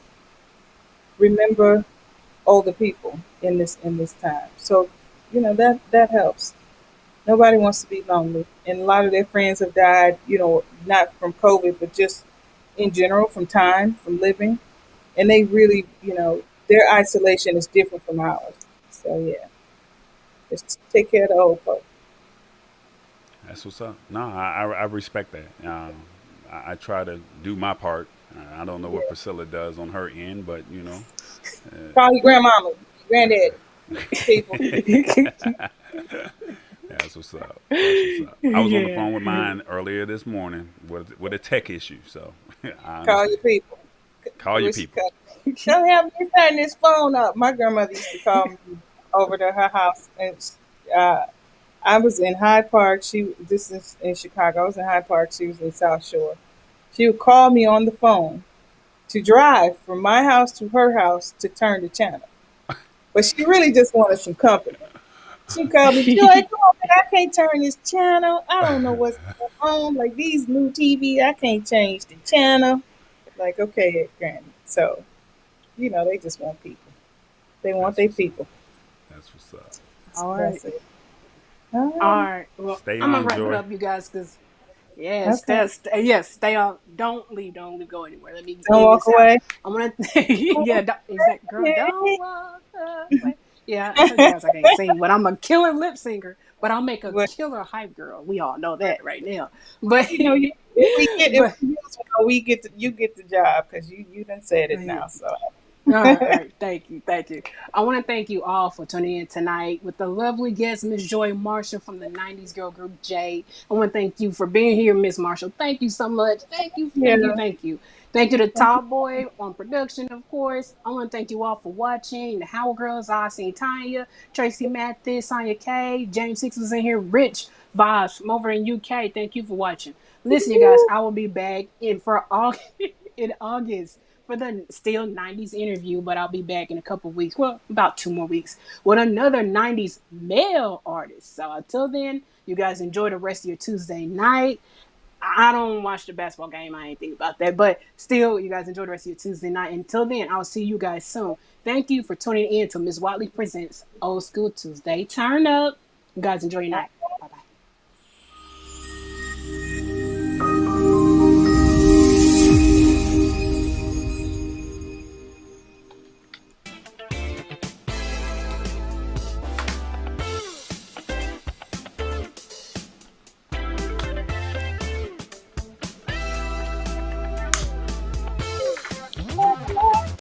remember older people in this time. So that helps. Nobody wants to be lonely, and a lot of their friends have died. Not from COVID, but just in general from living, and they really, their isolation is different from ours. So yeah, just take care of the old folks. That's what's up. No, I respect that. I try to do my part. I don't know what Yeah, Priscilla does on her end, but call your grandmama, granddaddy, people. that's what's up. That's what's up. I was on the Yeah. phone with mine earlier this morning with a tech issue, so I Call your understand. people. Call your Wish you people. could. Don't have me turn this phone up. My grandmother used to call me over to her house, and uh, I was in Hyde Park. This is in Chicago. I was in Hyde Park. She was in South Shore. She would call me on the phone to drive from my house to her house to turn the channel. But she really just wanted some company. She called me, Joy, come on, man, I can't turn this channel. I don't know what's going on. Like these new TV, I can't change the channel. Like, okay, Granny. So, they just want people. They want That's their what's up. people. That's what's up. All right. That's it. All All right. right. Well, Stay I'm gonna on, wrap it Joy. up, you guys, because yes, Okay. yes, stay on. Don't leave, go anywhere. Let me Don't end walk this out. away. I'm gonna, yeah, exact girl. Don't walk away. Yeah, I told you guys I can't sing, but I'm a killer lip singer. But I'll make a But killer hype girl. We all know that right now. But you know, you If But we use one, you get the job because you done said it yeah. now. So All right. Thank you. Thank you. I want to thank you all for tuning in tonight with the lovely guest, Miss Joi Marshall from the 90s girl group Jade. I want to thank you for being here, Miss Marshall. Thank you so much. Thank you. Thank you. yeah, Thank you. Thank you to thank you. Tall Boy on production, of course. I want to thank you all for watching. The Howell Girls, I seen Tanya, Tracy Mathis, Sonya K, James Six was in here, Rich Vibes from over in UK. Thank you for watching. Listen, you guys, I will be back in for all in August for the still 90s interview, but I'll be back in a couple weeks. Well, about 2 more weeks with another 90s male artist. So until then, you guys enjoy the rest of your Tuesday night. I don't watch the basketball game. I ain't think about that. But still, you guys enjoy the rest of your Tuesday night. Until then, I'll see you guys soon. Thank you for tuning in to Miss Watley Presents Old School Tuesday Turn Up. You guys enjoy your night. Bye bye.